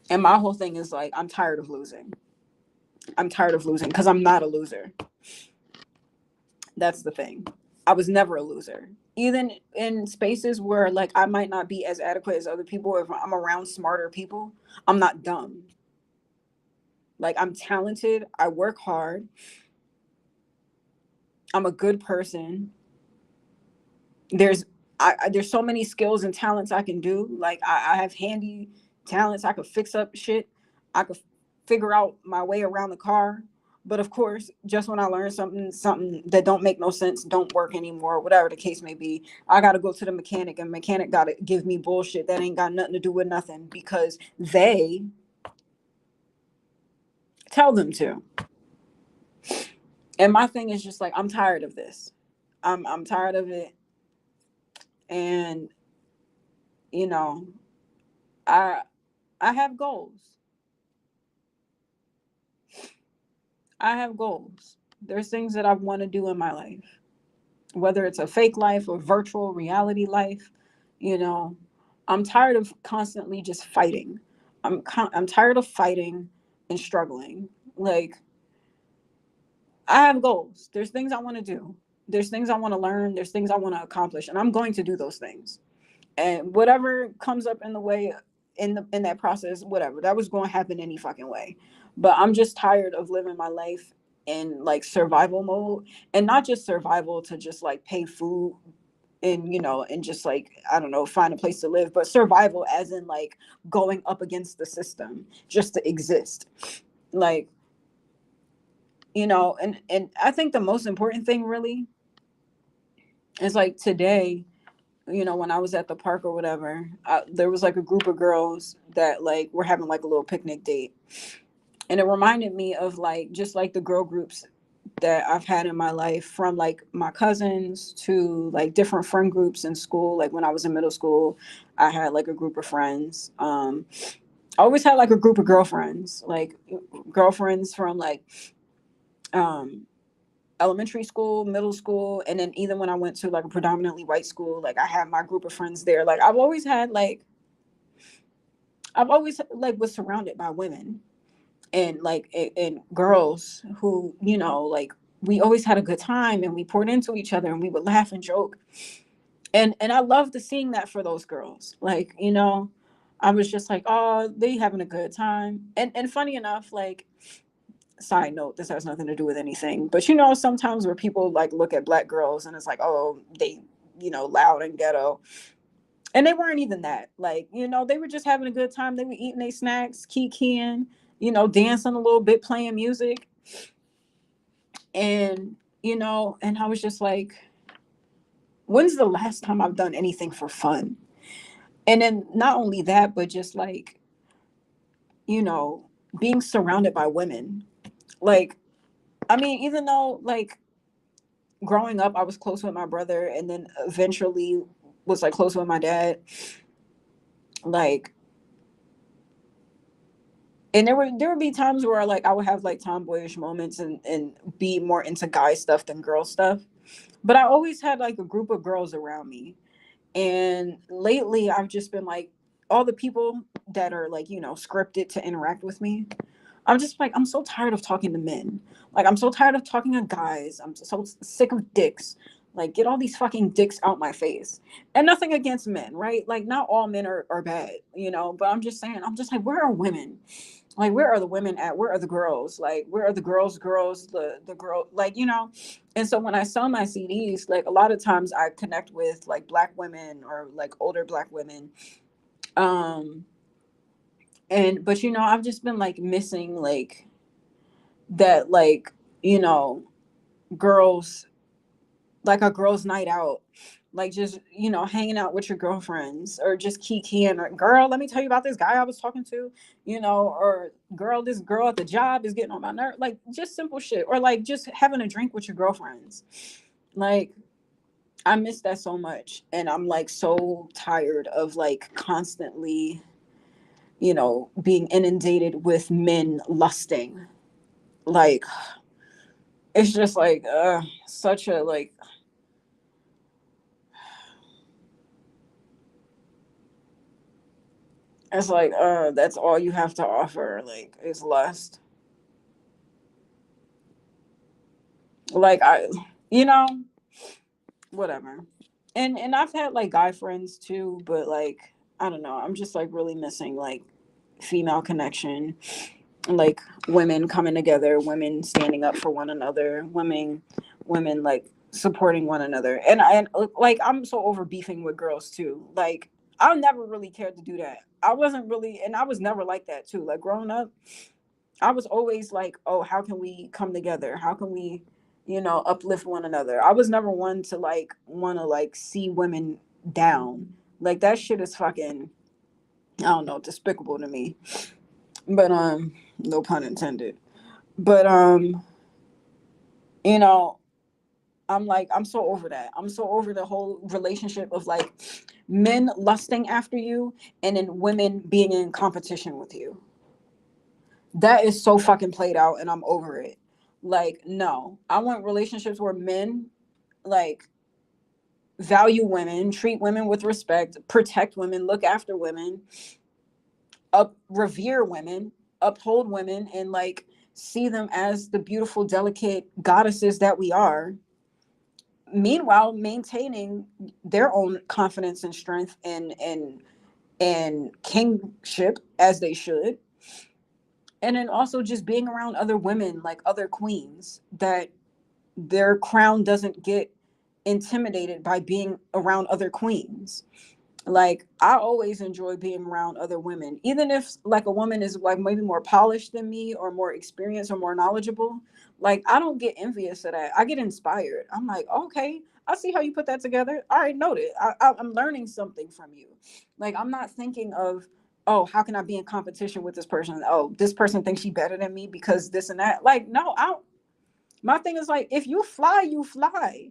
And my whole thing is like, I'm tired of losing. I'm tired of losing because I'm not a loser. That's the thing. I was never a loser. Even in spaces where like I might not be as adequate as other people, if I'm around smarter people, I'm not dumb. Like, I'm talented, I work hard, I'm a good person. There's there's so many skills and talents I can do. Like, I have handy talents. I could fix up shit. I could figure out my way around the car. But of course, just when I learn something that don't make no sense, don't work anymore, whatever the case may be, I gotta go to the mechanic, and mechanic gotta give me bullshit that ain't got nothing to do with nothing because they tell them to. And my thing is just like, I'm tired of this. I'm tired of it. And you know, I I have goals. I have goals. There's things that I want to do in my life, whether it's a fake life or virtual reality life. You know, I'm tired of constantly just fighting. I'm tired of fighting and struggling. Like, I have goals. There's things I want to do. There's things I want to learn. There's things I want to accomplish, and I'm going to do those things. And whatever comes up in the way, in that process, whatever, that was going to happen any fucking way. But I'm just tired of living my life in like survival mode, and not just survival to just like pay food and and just like, I don't know, find a place to live, but survival as in like going up against the system just to exist. Like, and I think the most important thing really is like today, when I was at the park or whatever, there was like a group of girls that like were having like a little picnic date, and it reminded me of like just like the girl groups that I've had in my life, from like my cousins to like different friend groups in school. Like when I was in middle school, I had like a group of friends. I always had like a group of girlfriends, like girlfriends from like um elementary school, middle school, and then even when I went to like a predominantly white school, like I had my group of friends there. Like I've always like was surrounded by women and like and girls who, like we always had a good time and we poured into each other and we would laugh and joke. And I loved the seeing that for those girls. Like, I was just like, oh, they having a good time. And funny enough, like, side note, this has nothing to do with anything, but sometimes where people like look at black girls and it's like, oh, they, loud and ghetto. And they weren't even that. Like, they were just having a good time. They were eating their snacks, kikiing, dancing a little bit, playing music. And, and I was just like, when's the last time I've done anything for fun? And then not only that, but just like, you know, being surrounded by women. Like, I mean, even though like growing up, I was close with my brother and then eventually was like close with my dad. Like, and there would be times where like I would have like tomboyish moments and be more into guy stuff than girl stuff. But I always had like a group of girls around me. And lately I've just been like, all the people that are like, scripted to interact with me, I'm just like, I'm so tired of talking to men. Like, I'm so tired of talking to guys. I'm so sick of dicks. Like, get all these fucking dicks out my face. And nothing against men, right? Like, not all men are bad, but I'm just saying, I'm just like, where are women? Like, where are the women at? Where are the girls? Like, where are the girls, the girl, like, And so when I sell my CDs, like a lot of times I connect with like black women or like older black women. Um, but I've just been like missing like that, like, you know, girls, like a girls' night out, like just, hanging out with your girlfriends or just kikiing, or girl, let me tell you about this guy I was talking to, or girl, this girl at the job is getting on my nerve, like just simple shit, or like just having a drink with your girlfriends. Like, I miss that so much. And I'm like so tired of like constantly, being inundated with men lusting. Like, it's just like such a like, it's like that's all you have to offer, like, is lust. Like, you know whatever. And I've had like guy friends too, but like, I don't know, I'm just like really missing like female connection, like women coming together, women standing up for one another, women like supporting one another. And like, I'm so over beefing with girls too. Like, I never really cared to do that. I wasn't really, and I was never like that too. Like growing up, I was always like, oh, how can we come together? How can we, uplift one another? I was never one to like want to like see women down. Like that shit is fucking, I don't know, despicable to me. But no pun intended. But you know, I'm like, I'm so over that. I'm so over the whole relationship of like men lusting after you and then women being in competition with you. That is so fucking played out and I'm over it. Like, no. I want relationships where men like value women, treat women with respect, protect women, look after women, revere women, uphold women, and like see them as the beautiful, delicate goddesses that we are. Meanwhile, maintaining their own confidence and strength and kingship as they should. And then also just being around other women, like other queens, that their crown doesn't get intimidated by being around other queens. Like, I always enjoy being around other women, even if like a woman is like maybe more polished than me or more experienced or more knowledgeable. Like, I don't get envious of that. I get inspired. I'm like, okay, I see how you put that together. All right, noted. I'm learning something from you. Like, I'm not thinking of, oh, how can I be in competition with this person? Oh, this person thinks she better than me because this and that. Like, no, I don't. My thing is like, if you fly, you fly.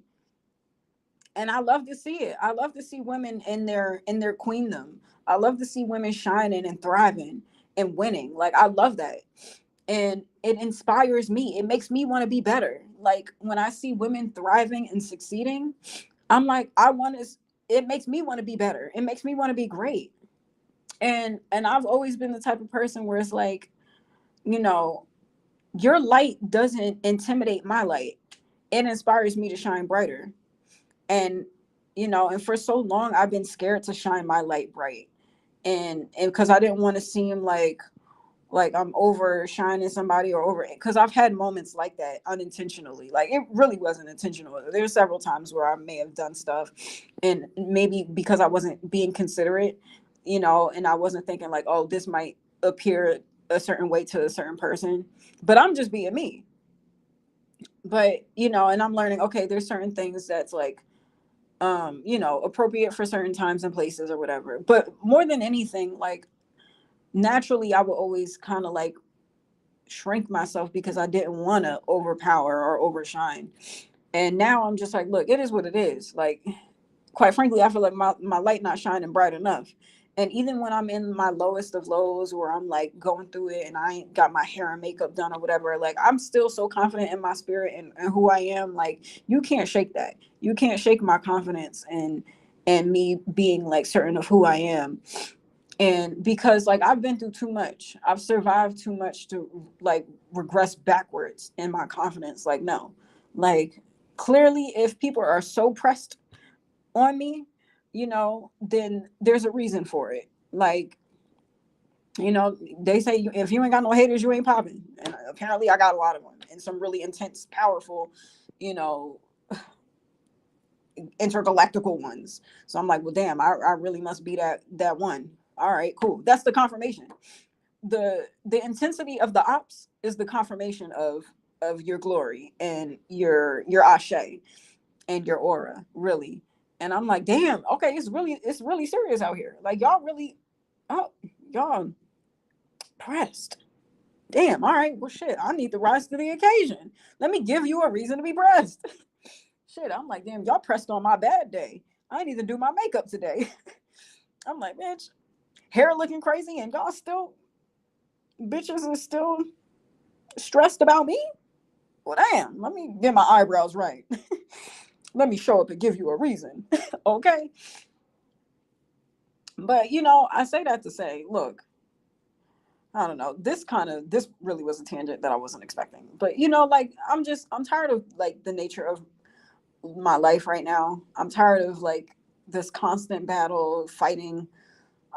And I love to see it. I love to see women in their queendom. I love to see women shining and thriving and winning. Like, I love that. And it inspires me. It makes me want to be better. Like, when I see women thriving and succeeding, I'm like, I want to, it makes me want to be better. It makes me want to be great. And I've always been the type of person where it's like, you know, your light doesn't intimidate my light. It inspires me to shine brighter. And and for so long I've been scared to shine my light bright. And because I didn't want to seem like I'm overshining somebody or over, because I've had moments like that unintentionally. Like, it really wasn't intentional. There's several times where I may have done stuff, and maybe because I wasn't being considerate, and I wasn't thinking like, oh, this might appear a certain way to a certain person, but I'm just being me. But and I'm learning, okay, there's certain things that's like appropriate for certain times and places or whatever. But more than anything, like, naturally I would always kind of like shrink myself because I didn't want to overpower or overshine. And now I'm just like, look, it is what it is. Like, quite frankly, I feel like my light not shining bright enough. And even when I'm in my lowest of lows, where I'm like going through it and I ain't got my hair and makeup done or whatever, like, I'm still so confident in my spirit and who I am. Like, you can't shake that. You can't shake my confidence and me being like certain of who I am. And because like I've been through too much, I've survived too much to like regress backwards in my confidence. Like, no, like, clearly if people are so pressed on me, then there's a reason for it. Like, they say if you ain't got no haters, you ain't popping. And apparently I got a lot of them, and some really intense, powerful, you know, intergalactical ones. So I'm like, well, damn, I really must be that one. All right, cool. That's the confirmation. The intensity of the ops is the confirmation of your glory and your ashe and your aura, really. And I'm like, damn, okay, it's really serious out here. Like, y'all really, oh, y'all pressed. Damn, all right, well, shit, I need to rise to the occasion. Let me give you a reason to be pressed. Shit, I'm like, damn, y'all pressed on my bad day. I didn't even do my makeup today. I'm like, bitch, hair looking crazy, and y'all still, bitches are still stressed about me? Well, damn, let me get my eyebrows right. Let me show up and give you a reason. Okay. But, I say that to say, look, I don't know. This really was a tangent that I wasn't expecting. But, like, I'm tired of like the nature of my life right now. I'm tired of like this constant battle fighting.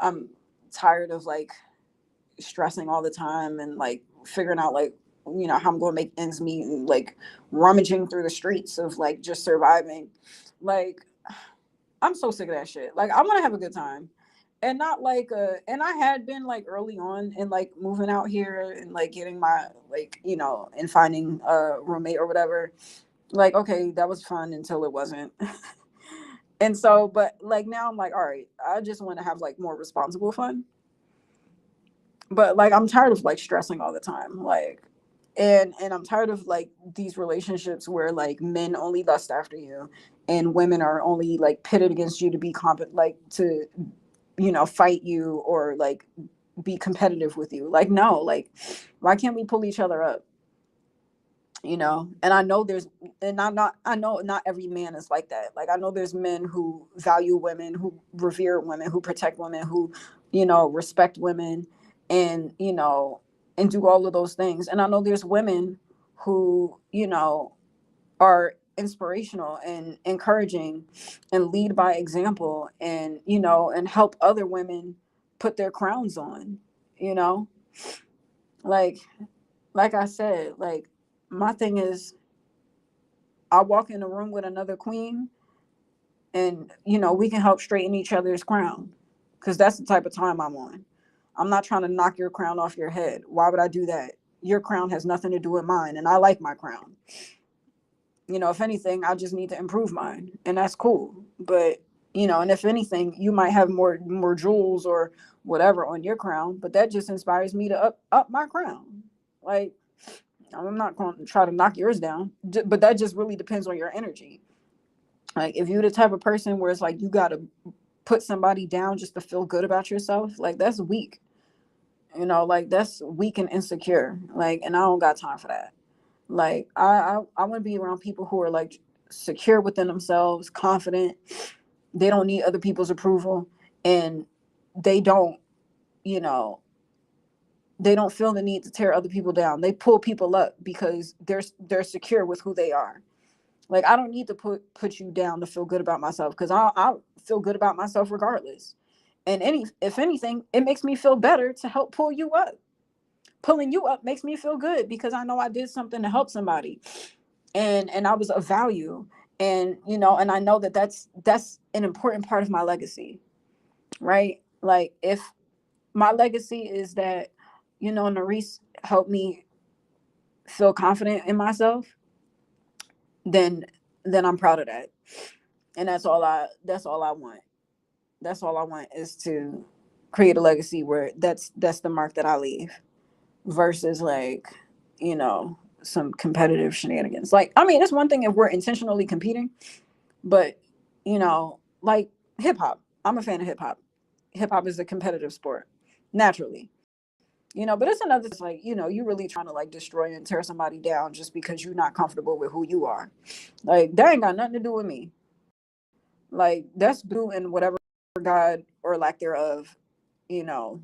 I'm tired of like stressing all the time and like figuring out like how I'm going to make ends meet and like rummaging through the streets of like just surviving. Like, I'm so sick of that shit. Like, I want to have a good time. And not like and I had been like early on in like moving out here and like getting my like and finding a roommate or whatever. Like, okay, that was fun until it wasn't. And so, but like now I'm like, all right, I just want to have like more responsible fun. But like, I'm tired of like stressing all the time. Like, and I'm tired of like these relationships where like men only lust after you and women are only like pitted against you to be like to fight you or like be competitive with you. Like, no, like, why can't we pull each other up? And I know I know not every man is like that. Like, I know there's men who value women, who revere women, who protect women, who respect women, and and do all of those things. And I know there's women who are inspirational and encouraging and lead by example, and and help other women put their crowns on. you know like like I said, like, my thing is, I walk in a room with another queen, and we can help straighten each other's crown, because that's the type of time I'm on. I'm not trying to knock your crown off your head. Why would I do that? Your crown has nothing to do with mine, and I like my crown. If anything, I just need to improve mine, and that's cool. But and if anything, you might have more jewels or whatever on your crown, but that just inspires me to up my crown. Like, I'm not going to try to knock yours down, but that just really depends on your energy. Like, if you're the type of person where it's like you got to put somebody down just to feel good about yourself, like, that's weak. Like, that's weak and insecure. Like, and I don't got time for that. Like, I want to be around people who are like secure within themselves, confident. They don't need other people's approval, and they don't, you know, they don't feel the need to tear other people down. They pull people up because they're secure with who they are. Like, I don't need to put you down to feel good about myself, because I feel good about myself regardless. And if anything, it makes me feel better to help pull you up. Pulling you up makes me feel good because I know I did something to help somebody, and I was of value. And and I know that that's an important part of my legacy, right? Like, if my legacy is that Narisse helped me feel confident in myself, then I'm proud of that. And that's all I want. That's all I want, is to create a legacy where that's the mark that I leave, versus like, some competitive shenanigans. Like, I mean, it's one thing if we're intentionally competing, but like hip hop. I'm a fan of hip hop. Hip hop is a competitive sport, naturally. But it's another, like, you really trying to like destroy and tear somebody down just because you're not comfortable with who you are. Like, that ain't got nothing to do with me. Like, that's due in whatever God or lack thereof, you know,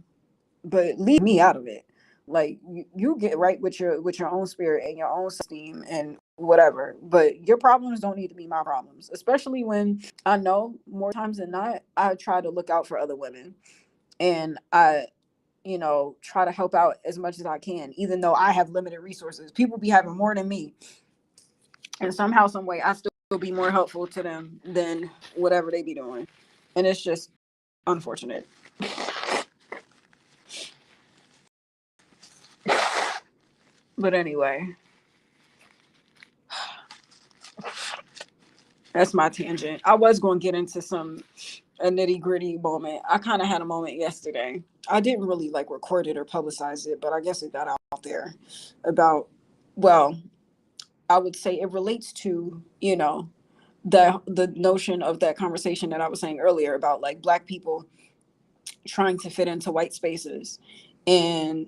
but leave me out of it. Like, you get right with your own spirit and your own esteem and whatever, but your problems don't need to be my problems, especially when I know more times than not I try to look out for other women, and I try to help out as much as I can, even though I have limited resources. People be having more than me, and somehow, some way, I still be more helpful to them than whatever they be doing, and it's just unfortunate. But anyway, that's my tangent. I was going to get into a nitty gritty moment. I kind of had a moment yesterday. I didn't really like record it or publicize it, but I guess it got out there about, well, I would say it relates to, the notion of that conversation that I was saying earlier about like Black people trying to fit into white spaces, and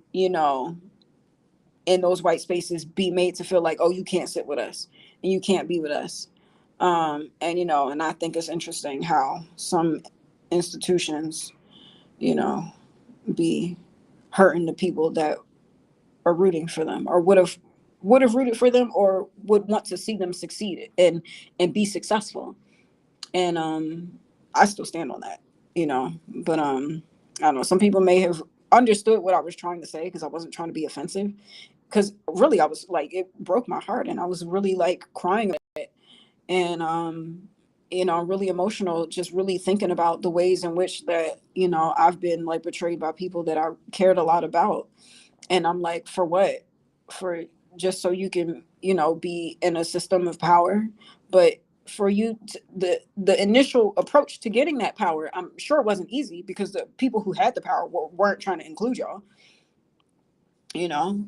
in those white spaces be made to feel like, oh, you can't sit with us and you can't be with us. And and I think it's interesting how some institutions, you know be hurting the people that are rooting for them, or would have rooted for them, or would want to see them succeed and be successful. And I still stand on that, but I don't know, some people may have understood what I was trying to say, because I wasn't trying to be offensive, because really I was like, it broke my heart, and I was really like crying, and really emotional, just really thinking about the ways in which that I've been like betrayed by people that I cared a lot about. And I'm like, for what? For just so you can be in a system of power. But for the initial approach to getting that power, I'm sure it wasn't easy, because the people who had the power weren't trying to include y'all.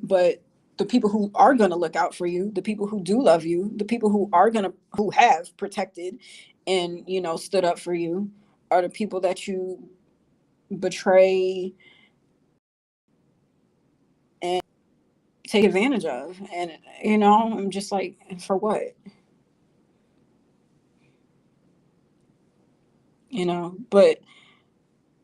But the people who are going to look out for you, the people who do love you, the people who have protected and stood up for you, are the people that you betray and take advantage of. And I'm just like, for what? But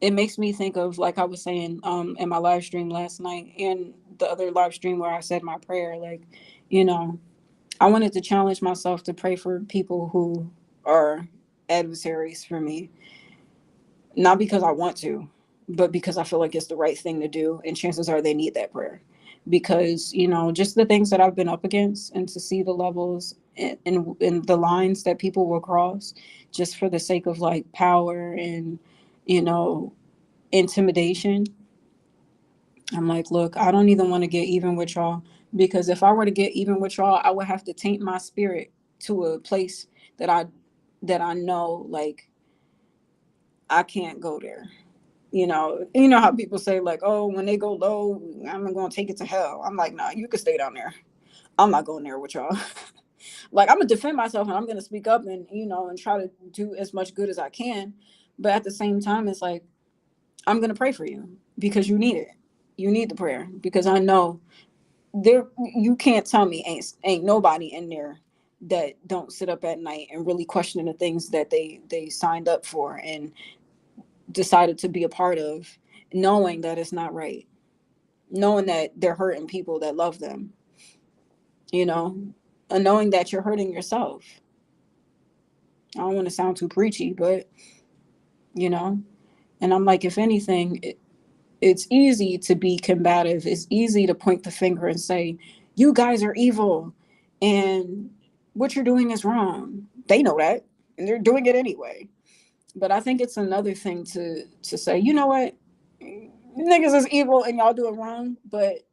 it makes me think of, like I was saying in my live stream last night, and the other live stream where I said my prayer, like, you know I wanted to challenge myself to pray for people who are adversaries for me, not because I want to, but because I feel like it's the right thing to do. And chances are they need that prayer, because, just the things that I've been up against, and to see the levels and the lines that people will cross just for the sake of like power and, you know, intimidation. I'm like, look, I don't even want to get even with y'all, because if I were to get even with y'all, I would have to taint my spirit to a place that I know, like, I can't go there. You know how people say, like, oh, when they go low, I'm gonna take it to hell. I'm like, nah, you can stay down there. I'm not going there with y'all. Like, I'm gonna defend myself and I'm gonna speak up and and try to do as much good as I can. But at the same time, it's like, I'm gonna pray for you because you need it. You need the prayer because I know there. You can't tell me ain't nobody in there that don't sit up at night and really question the things that they signed up for and decided to be a part of, knowing that it's not right, knowing that they're hurting people that love them, you know, and knowing that you're hurting yourself. I don't want to sound too preachy, but you know, and I'm like, if anything, it's easy to be combative. It's easy to point the finger and say, you guys are evil and what you're doing is wrong. They know that and they're doing it anyway. But I think it's another thing to say, you know what? Niggas is evil and y'all do it wrong, but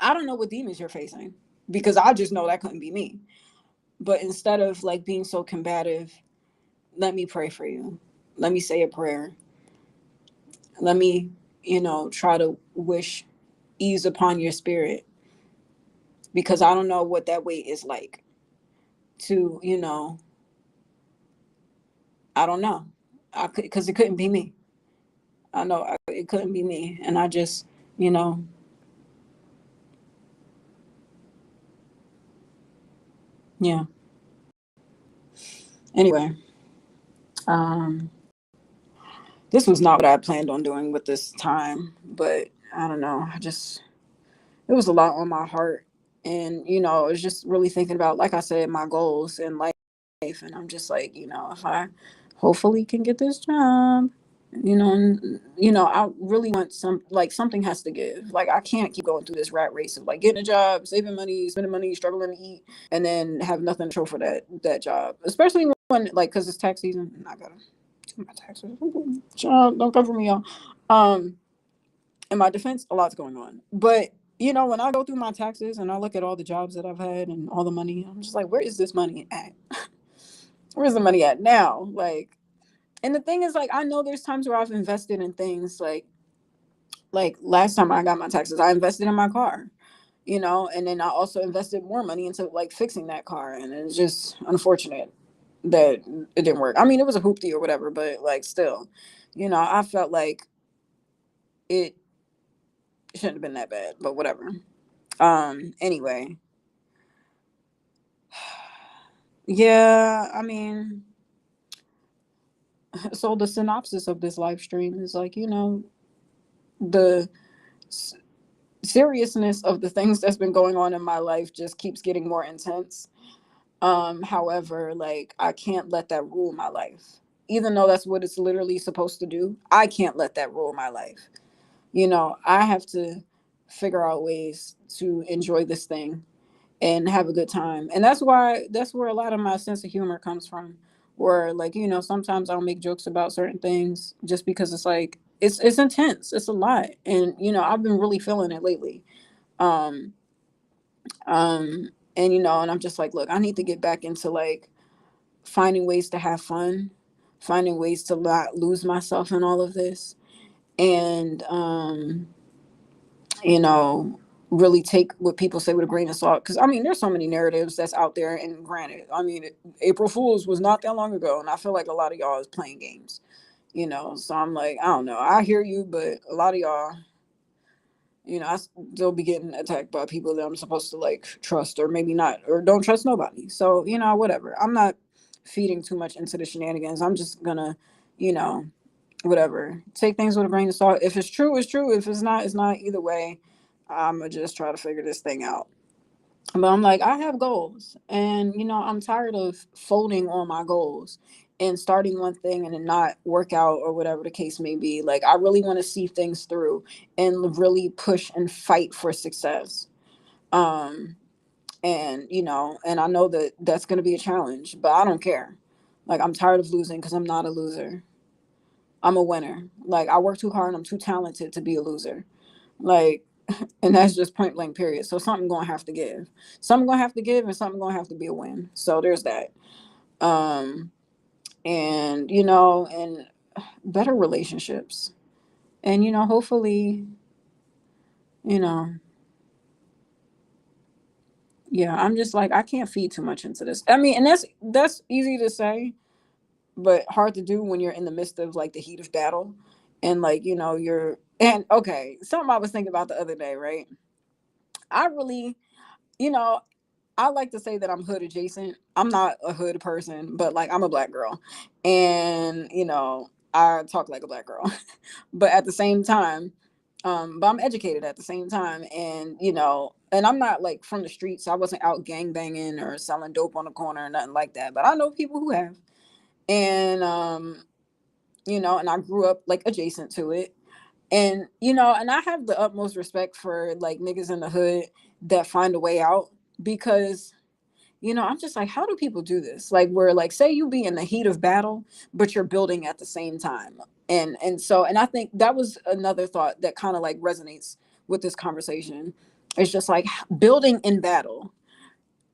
I don't know what demons you're facing because I just know that couldn't be me. But instead of like being so combative, let me pray for you. Let me say a prayer. Let me, try to wish ease upon your spirit because I don't know what that weight is like to, I don't know. Because it couldn't be me. I know it couldn't be me. And I just, you know, yeah. Anyway, um, this was not what I planned on doing with this time, but I don't know. It was a lot on my heart. And, I was just really thinking about, like I said, my goals in life. And I'm just like, if I hopefully can get this job, I really want something has to give. Like, I can't keep going through this rat race of like getting a job, saving money, spending money, struggling to eat, and then have nothing to show for that job. Especially when, like, because it's tax season and I gotta do my taxes. Child, don't come for me, y'all. Um, in my defense, a lot's going on. But when I go through my taxes and I look at all the jobs that I've had and all the money, I'm just like, where is this money at? Where's the money at now? Like, and the thing is, like, I know there's times where I've invested in things like last time I got my taxes, I invested in my car, and then I also invested more money into like fixing that car. And it's just unfortunate that it didn't work. I mean, it was a hoopty or whatever, but like still, I felt like it shouldn't have been that bad, but whatever. Anyway, yeah, I mean, so the synopsis of this live stream is like, the seriousness of the things that's been going on in my life just keeps getting more intense. However, like, I can't let that rule my life. Even though that's what it's literally supposed to do, I can't let that rule my life. I have to figure out ways to enjoy this thing and have a good time. And that's where a lot of my sense of humor comes from. Where, like, sometimes I'll make jokes about certain things just because it's like it's intense. It's a lot. And I've been really feeling it lately. Um and and I'm just like, look, I need to get back into like finding ways to have fun, finding ways to not lose myself in all of this. And you know, really take what people say with a grain of salt. Because I mean, there's so many narratives that's out there. And granted, I mean, April Fools was not that long ago, and I feel like a lot of y'all is playing games. So I'm like, I don't know. I hear you, but a lot of y'all, I still be getting attacked by people that I'm supposed to like trust, or maybe not, or don't trust nobody. So whatever. I'm not feeding too much into the shenanigans. I'm just gonna, you know, whatever. Take things with a grain of salt. If it's true, it's true. If it's not, it's not. Either way, I'm gonna just try to figure this thing out. But I'm like, I have goals, and I'm tired of folding on my goals and starting one thing and then not work out or whatever the case may be. Like, I really want to see things through and really push and fight for success. Um, and and I know that that's gonna be a challenge, but I don't care. Like, I'm tired of losing because I'm not a loser. I'm a winner. Like, I work too hard and I'm too talented to be a loser. Like, And that's just point blank period. So something gonna have to give. Something gonna have to give and something gonna have to be a win. So there's that. Um and and better relationships. And hopefully, you know, yeah, I'm just like I can't feed too much into this. I mean, and that's easy to say, but hard to do when you're in the midst of like the heat of battle. And like, you're and okay, something I was thinking about the other day, right? I really, you know, I like to say that I'm hood adjacent. I'm not a hood person, but like I'm a black girl. And, I talk like a black girl. But at the same time, but I'm educated at the same time. And, and I'm not like from the streets. So I wasn't out gang banging or selling dope on the corner or nothing like that. But I know people who have. And and I grew up like adjacent to it. And and I have the utmost respect for like niggas in the hood that find a way out, because I'm just like, how do people do this? Like, where like, say you be in the heat of battle, but you're building at the same time. And I think that was another thought that kind of like resonates with this conversation. It's just like building in battle.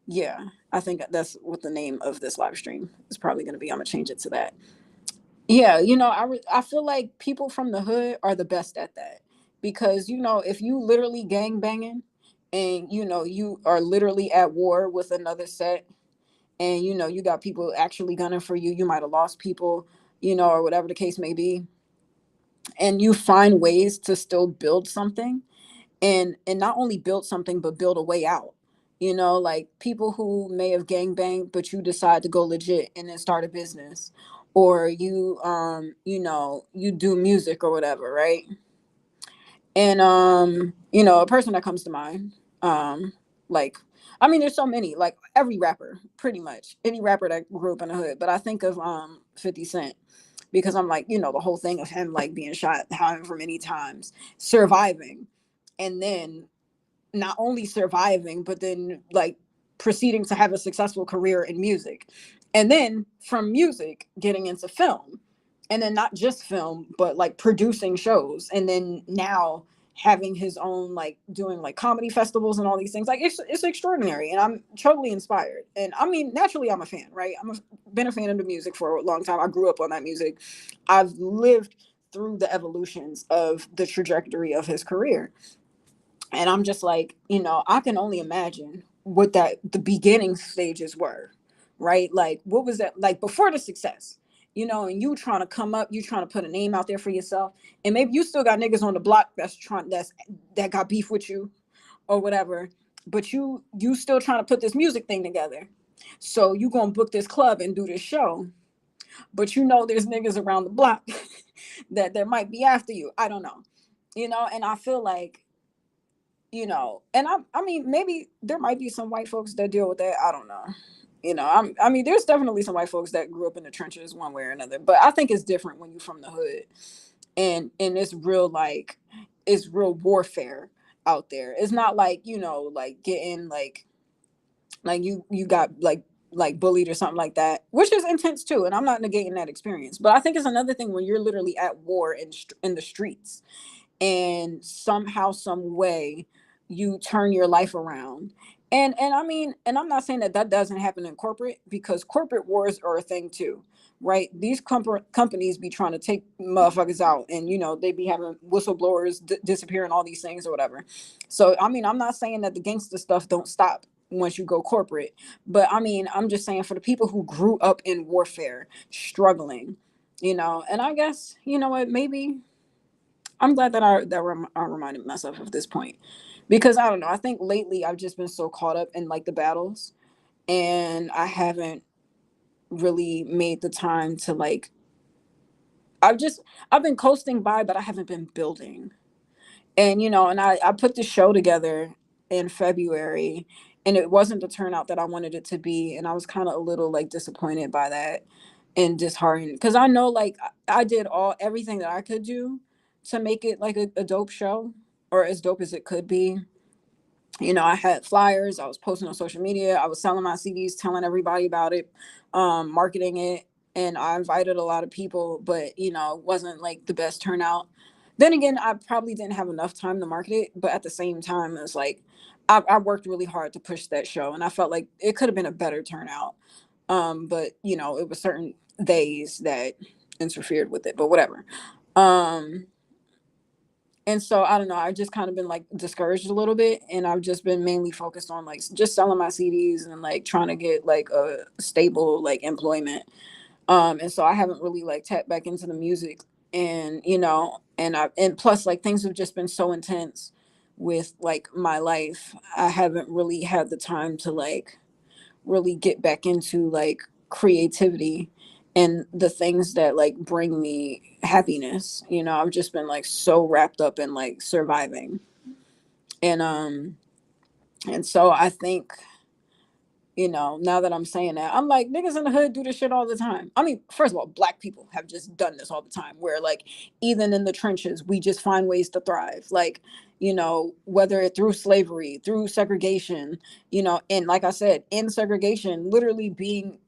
Yeah, I think that's what the name of this live stream is probably going to be. I'm gonna change it to that. Yeah, I feel like people from the hood are the best at that, because if you literally gang banging, and you are literally at war with another set, and you got people actually gunning for you, you might have lost people, or whatever the case may be, and you find ways to still build something, and not only build something but build a way out. Like people who may have gang banged, but you decide to go legit and then start a business, or you do music or whatever, right? And a person that comes to mind, like, I mean, there's so many, like every rapper, pretty much any rapper that grew up in the hood, but I think of 50 Cent, because I'm like, the whole thing of him like being shot however many times, surviving, and then not only surviving, but then like proceeding to have a successful career in music. And then from music, getting into film. And then not just film, but like producing shows. And then now having his own, like doing like comedy festivals and all these things. Like it's extraordinary. And I'm totally inspired. And I mean, naturally, I'm a fan, right? Been a fan of the music for a long time. I grew up on that music. I've lived through the evolutions of the trajectory of his career. And I'm just like, I can only imagine what the beginning stages were, right? Like, what was that like before the success? And you trying to come up, you trying to put a name out there for yourself, and maybe you still got niggas on the block that got beef with you or whatever, but you still trying to put this music thing together. So you gonna book this club and do this show, but there's niggas around the block that might be after you. I don't know, and I feel like and I mean, maybe there might be some white folks that deal with that. I don't know. I mean, there's definitely some white folks that grew up in the trenches one way or another, but I think it's different when you're from the hood, and it's real, like it's real warfare out there. It's not like like getting like you got like bullied or something like that, which is intense too. And I'm not negating that experience, but I think it's another thing when you're literally at war in the streets, and somehow some way you turn your life around. And I mean, and I'm not saying that doesn't happen in corporate, because corporate wars are a thing too, right? These companies be trying to take motherfuckers out, and they be having whistleblowers disappear and all these things or whatever. So I mean, I'm not saying that the gangster stuff don't stop once you go corporate, but I mean, I'm just saying for the people who grew up in warfare, struggling, and I guess what, maybe I'm glad that I reminded myself of this point, because I don't know. I think lately I've just been so caught up in like the battles, and I haven't really made the time to like. I've just I've been coasting by, but I haven't been building. And and I put the show together in February, and it wasn't the turnout that I wanted it to be, and I was kind of a little like disappointed by that and disheartened, because I know like I did everything that I could do to make it like a dope show, or as dope as it could be. I had flyers, I was posting on social media, I was selling my CDs, telling everybody about it, marketing it, and I invited a lot of people, but it wasn't like the best turnout. Then again, I probably didn't have enough time to market it, but at the same time, it's like I worked really hard to push that show, and I felt like it could have been a better turnout. But it was certain days that interfered with it, but whatever. Um, and so I don't know. I've just kind of been like discouraged a little bit, and I've just been mainly focused on like just selling my CDs and like trying to get like a stable like employment. And so I haven't really like tapped back into the music, and and plus like things have just been so intense with like my life. I haven't really had the time to like really get back into like creativity and the things that like bring me happiness. I've just been like so wrapped up in like surviving. And so I think, now that I'm saying that, I'm like, niggas in the hood do this shit all the time. I mean, first of all, black people have just done this all the time, where like, even in the trenches, we just find ways to thrive. Like, whether it through slavery, through segregation, and like I said, in segregation, literally being,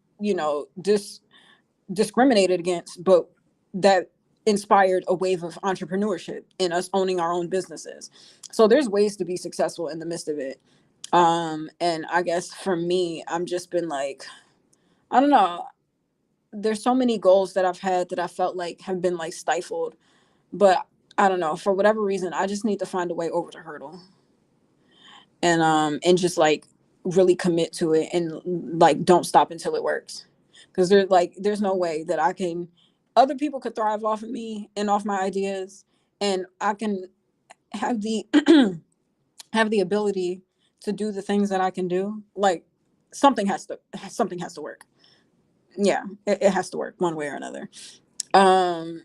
discriminated against, but that inspired a wave of entrepreneurship and us owning our own businesses. So there's ways to be successful in the midst of it. And I guess for me, I'm just been like, I don't know, there's so many goals that I've had that I felt like have been like stifled, but I don't know, for whatever reason, I just need to find a way over the hurdle, and just like really commit to it, and like don't stop until it works. Because there's no way that I can, other people could thrive off of me and off my ideas, and I can have the have the ability to do the things that I can do. Like, something has to work. Yeah, it has to work one way or another. um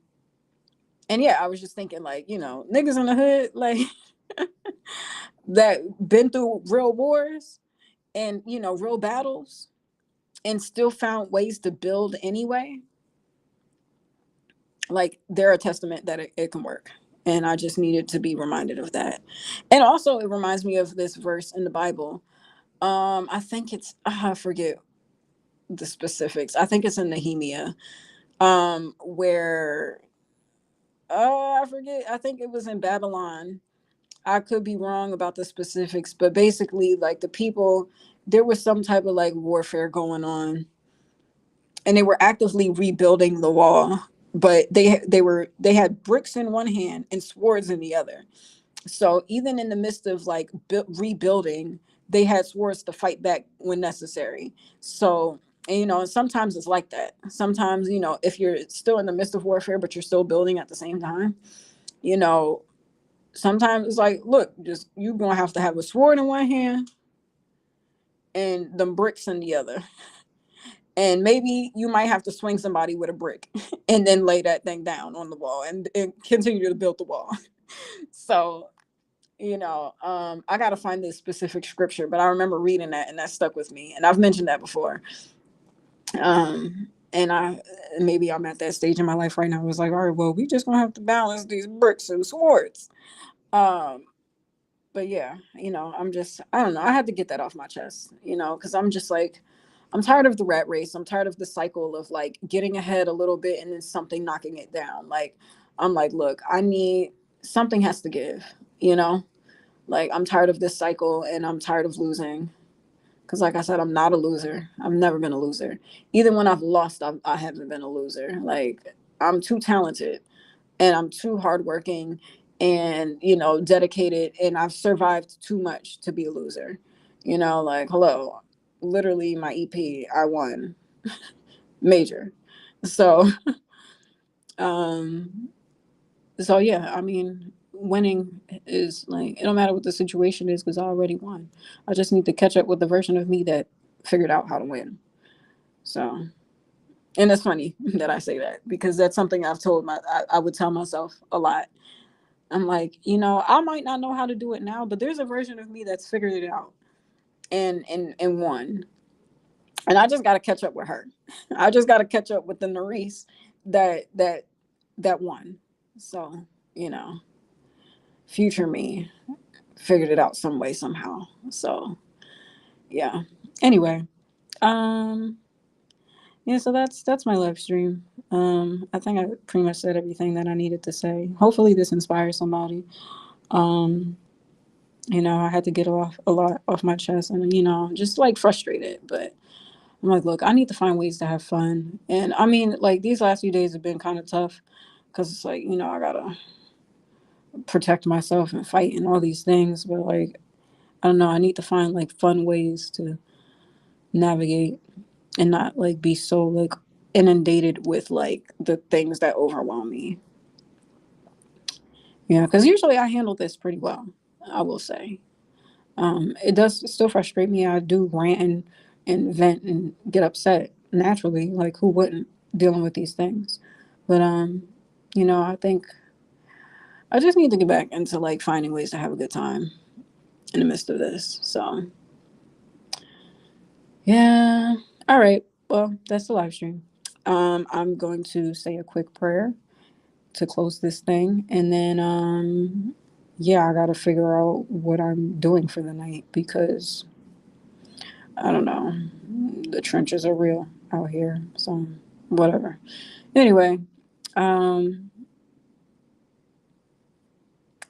and yeah, I was just thinking, like, niggas in the hood, like, that been through real wars and real battles, and still found ways to build anyway. Like, they're a testament that it can work. And I just needed to be reminded of that. And also, it reminds me of this verse in the Bible. I think it's, I forget the specifics. I think it's in Nehemiah, where, I forget. I think it was in Babylon. I could be wrong about the specifics, but basically, like, the people, there was some type of like warfare going on, and they were actively rebuilding the wall. But they had bricks in one hand and swords in the other. So even in the midst of like rebuilding, they had swords to fight back when necessary. So, and, sometimes it's like that. Sometimes, if you're still in the midst of warfare, but you're still building at the same time, you know, sometimes it's like, look, just you're gonna have to have a sword in one hand and them bricks in the other. And maybe you might have to swing somebody with a brick and then lay that thing down on the wall, and continue to build the wall. So, I got to find this specific scripture, but I remember reading that, and that stuck with me, and I've mentioned that before. And maybe I'm at that stage in my life right now. I was like, all right, well, we just gonna have to balance these bricks and swords. um but yeah, I don't know, I had to get that off my chest, because I'm just like, I'm tired of the rat race. I'm tired of the cycle of like getting ahead a little bit and then something knocking it down. Like, I'm like, look, I need, something has to give, you know like, I'm tired of this cycle, and I'm tired of losing. Because, like I said, I'm not a loser. I've never been a loser. Even when I've lost, I haven't been a loser. Like, I'm too talented, and I'm too hardworking, and, dedicated, and I've survived too much to be a loser. Like, hello, literally my EP, I won major. So, um, so yeah, I mean, winning is like, it don't matter what the situation is, because I already won. I just need to catch up with the version of me that figured out how to win. So, and it's funny that I say that, because that's something I would tell myself a lot. I'm like, I might not know how to do it now, but there's a version of me that's figured it out and won. And I just got to catch up with her. I just got to catch up with the Narice that won. So, you know, future me figured it out some way somehow. So, yeah. Anyway, um Yeah, so that's my live stream. I think I pretty much said everything that I needed to say. Hopefully this inspires somebody. Um, I had to get off a lot off my chest and, just like frustrated. But I'm like, look, I need to find ways to have fun. And I mean, like these last few days have been kind of tough because it's like, I gotta protect myself and fight and all these things. But like, I don't know, I need to find like fun ways to navigate and not like be so like inundated with like the things that overwhelm me. Yeah, because usually I handle this pretty well, I will say. It does still frustrate me. I do rant and vent and get upset naturally. Like who wouldn't dealing with these things? But I think I just need to get back into like finding ways to have a good time in the midst of this. So yeah. All right. Well, that's the live stream. I'm going to say a quick prayer to close this thing, and then yeah, I got to figure out what I'm doing for the night because I don't know. The trenches are real out here. So, whatever. Anyway, um,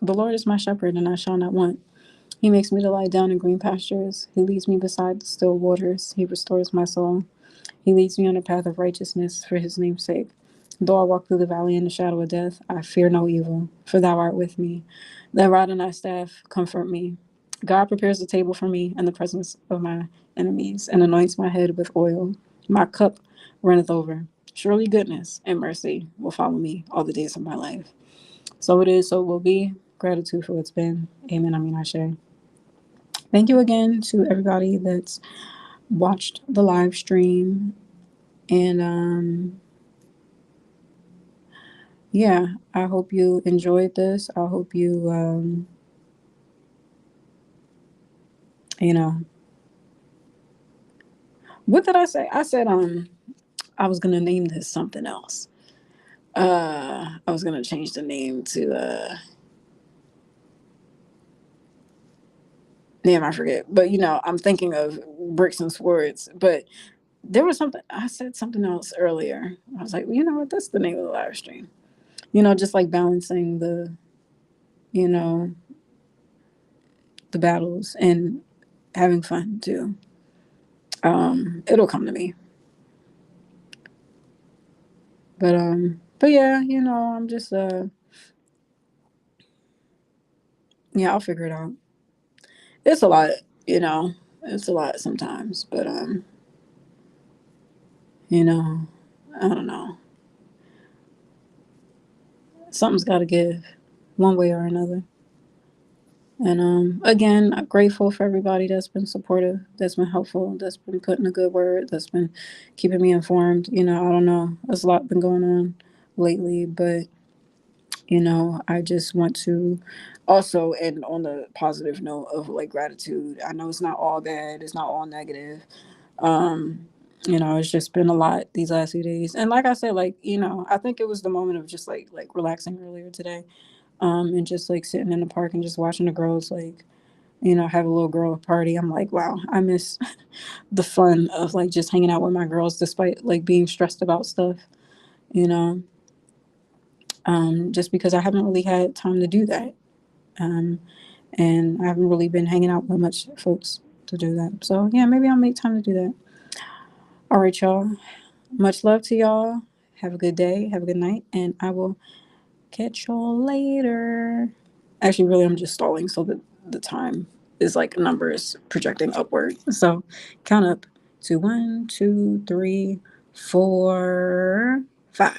the Lord is my shepherd, and I shall not want. He makes me to lie down in green pastures. He leads me beside the still waters. He restores my soul. He leads me on a path of righteousness for his name's sake. Though I walk through the valley in the shadow of death, I fear no evil, for thou art with me. Thy rod and thy staff comfort me. God prepares a table for me in the presence of my enemies and anoints my head with oil. My cup runneth over. Surely goodness and mercy will follow me all the days of my life. So it is, so it will be. Gratitude for what's been. Amen. I mean, Ashe. Thank you again to everybody that's watched the live stream. And yeah, I hope you enjoyed this. I hope you, you know, what did I say? I said, I was gonna name this something else. I was gonna change the name to, damn, I forget. But I'm thinking of bricks and swords. But there was something I said something else earlier. I was like, well, you know what? That's the name of the live stream. Just like balancing you know, the battles and having fun too. It'll come to me. But yeah, I'm just yeah, I'll figure it out. It's a lot, you know. It's a lot sometimes, but you know, I don't know. Something's got to give, one way or another. And again, I'm grateful for everybody that's been supportive, that's been helpful, that's been putting a good word, that's been keeping me informed. I don't know. There's a lot been going on lately, but I just want to also end on the positive note of like gratitude. I know it's not all bad, it's not all negative. Um, it's just been a lot these last few days. And like I said, like, I think it was the moment of just like relaxing earlier today. And just like sitting in the park and just watching the girls like, have a little girl party. I'm like, wow, I miss the fun of like just hanging out with my girls despite like being stressed about stuff, you know. Just because I haven't really had time to do that. Um, and I haven't really been hanging out with much folks to do that. So yeah, maybe I'll make time to do that. All right, y'all. Much love to y'all. Have a good day. Have a good night. And I will catch y'all later. Actually, really, I'm just stalling so that the time is like numbers projecting upward. So count up to 1, 2, 3, 4, 5.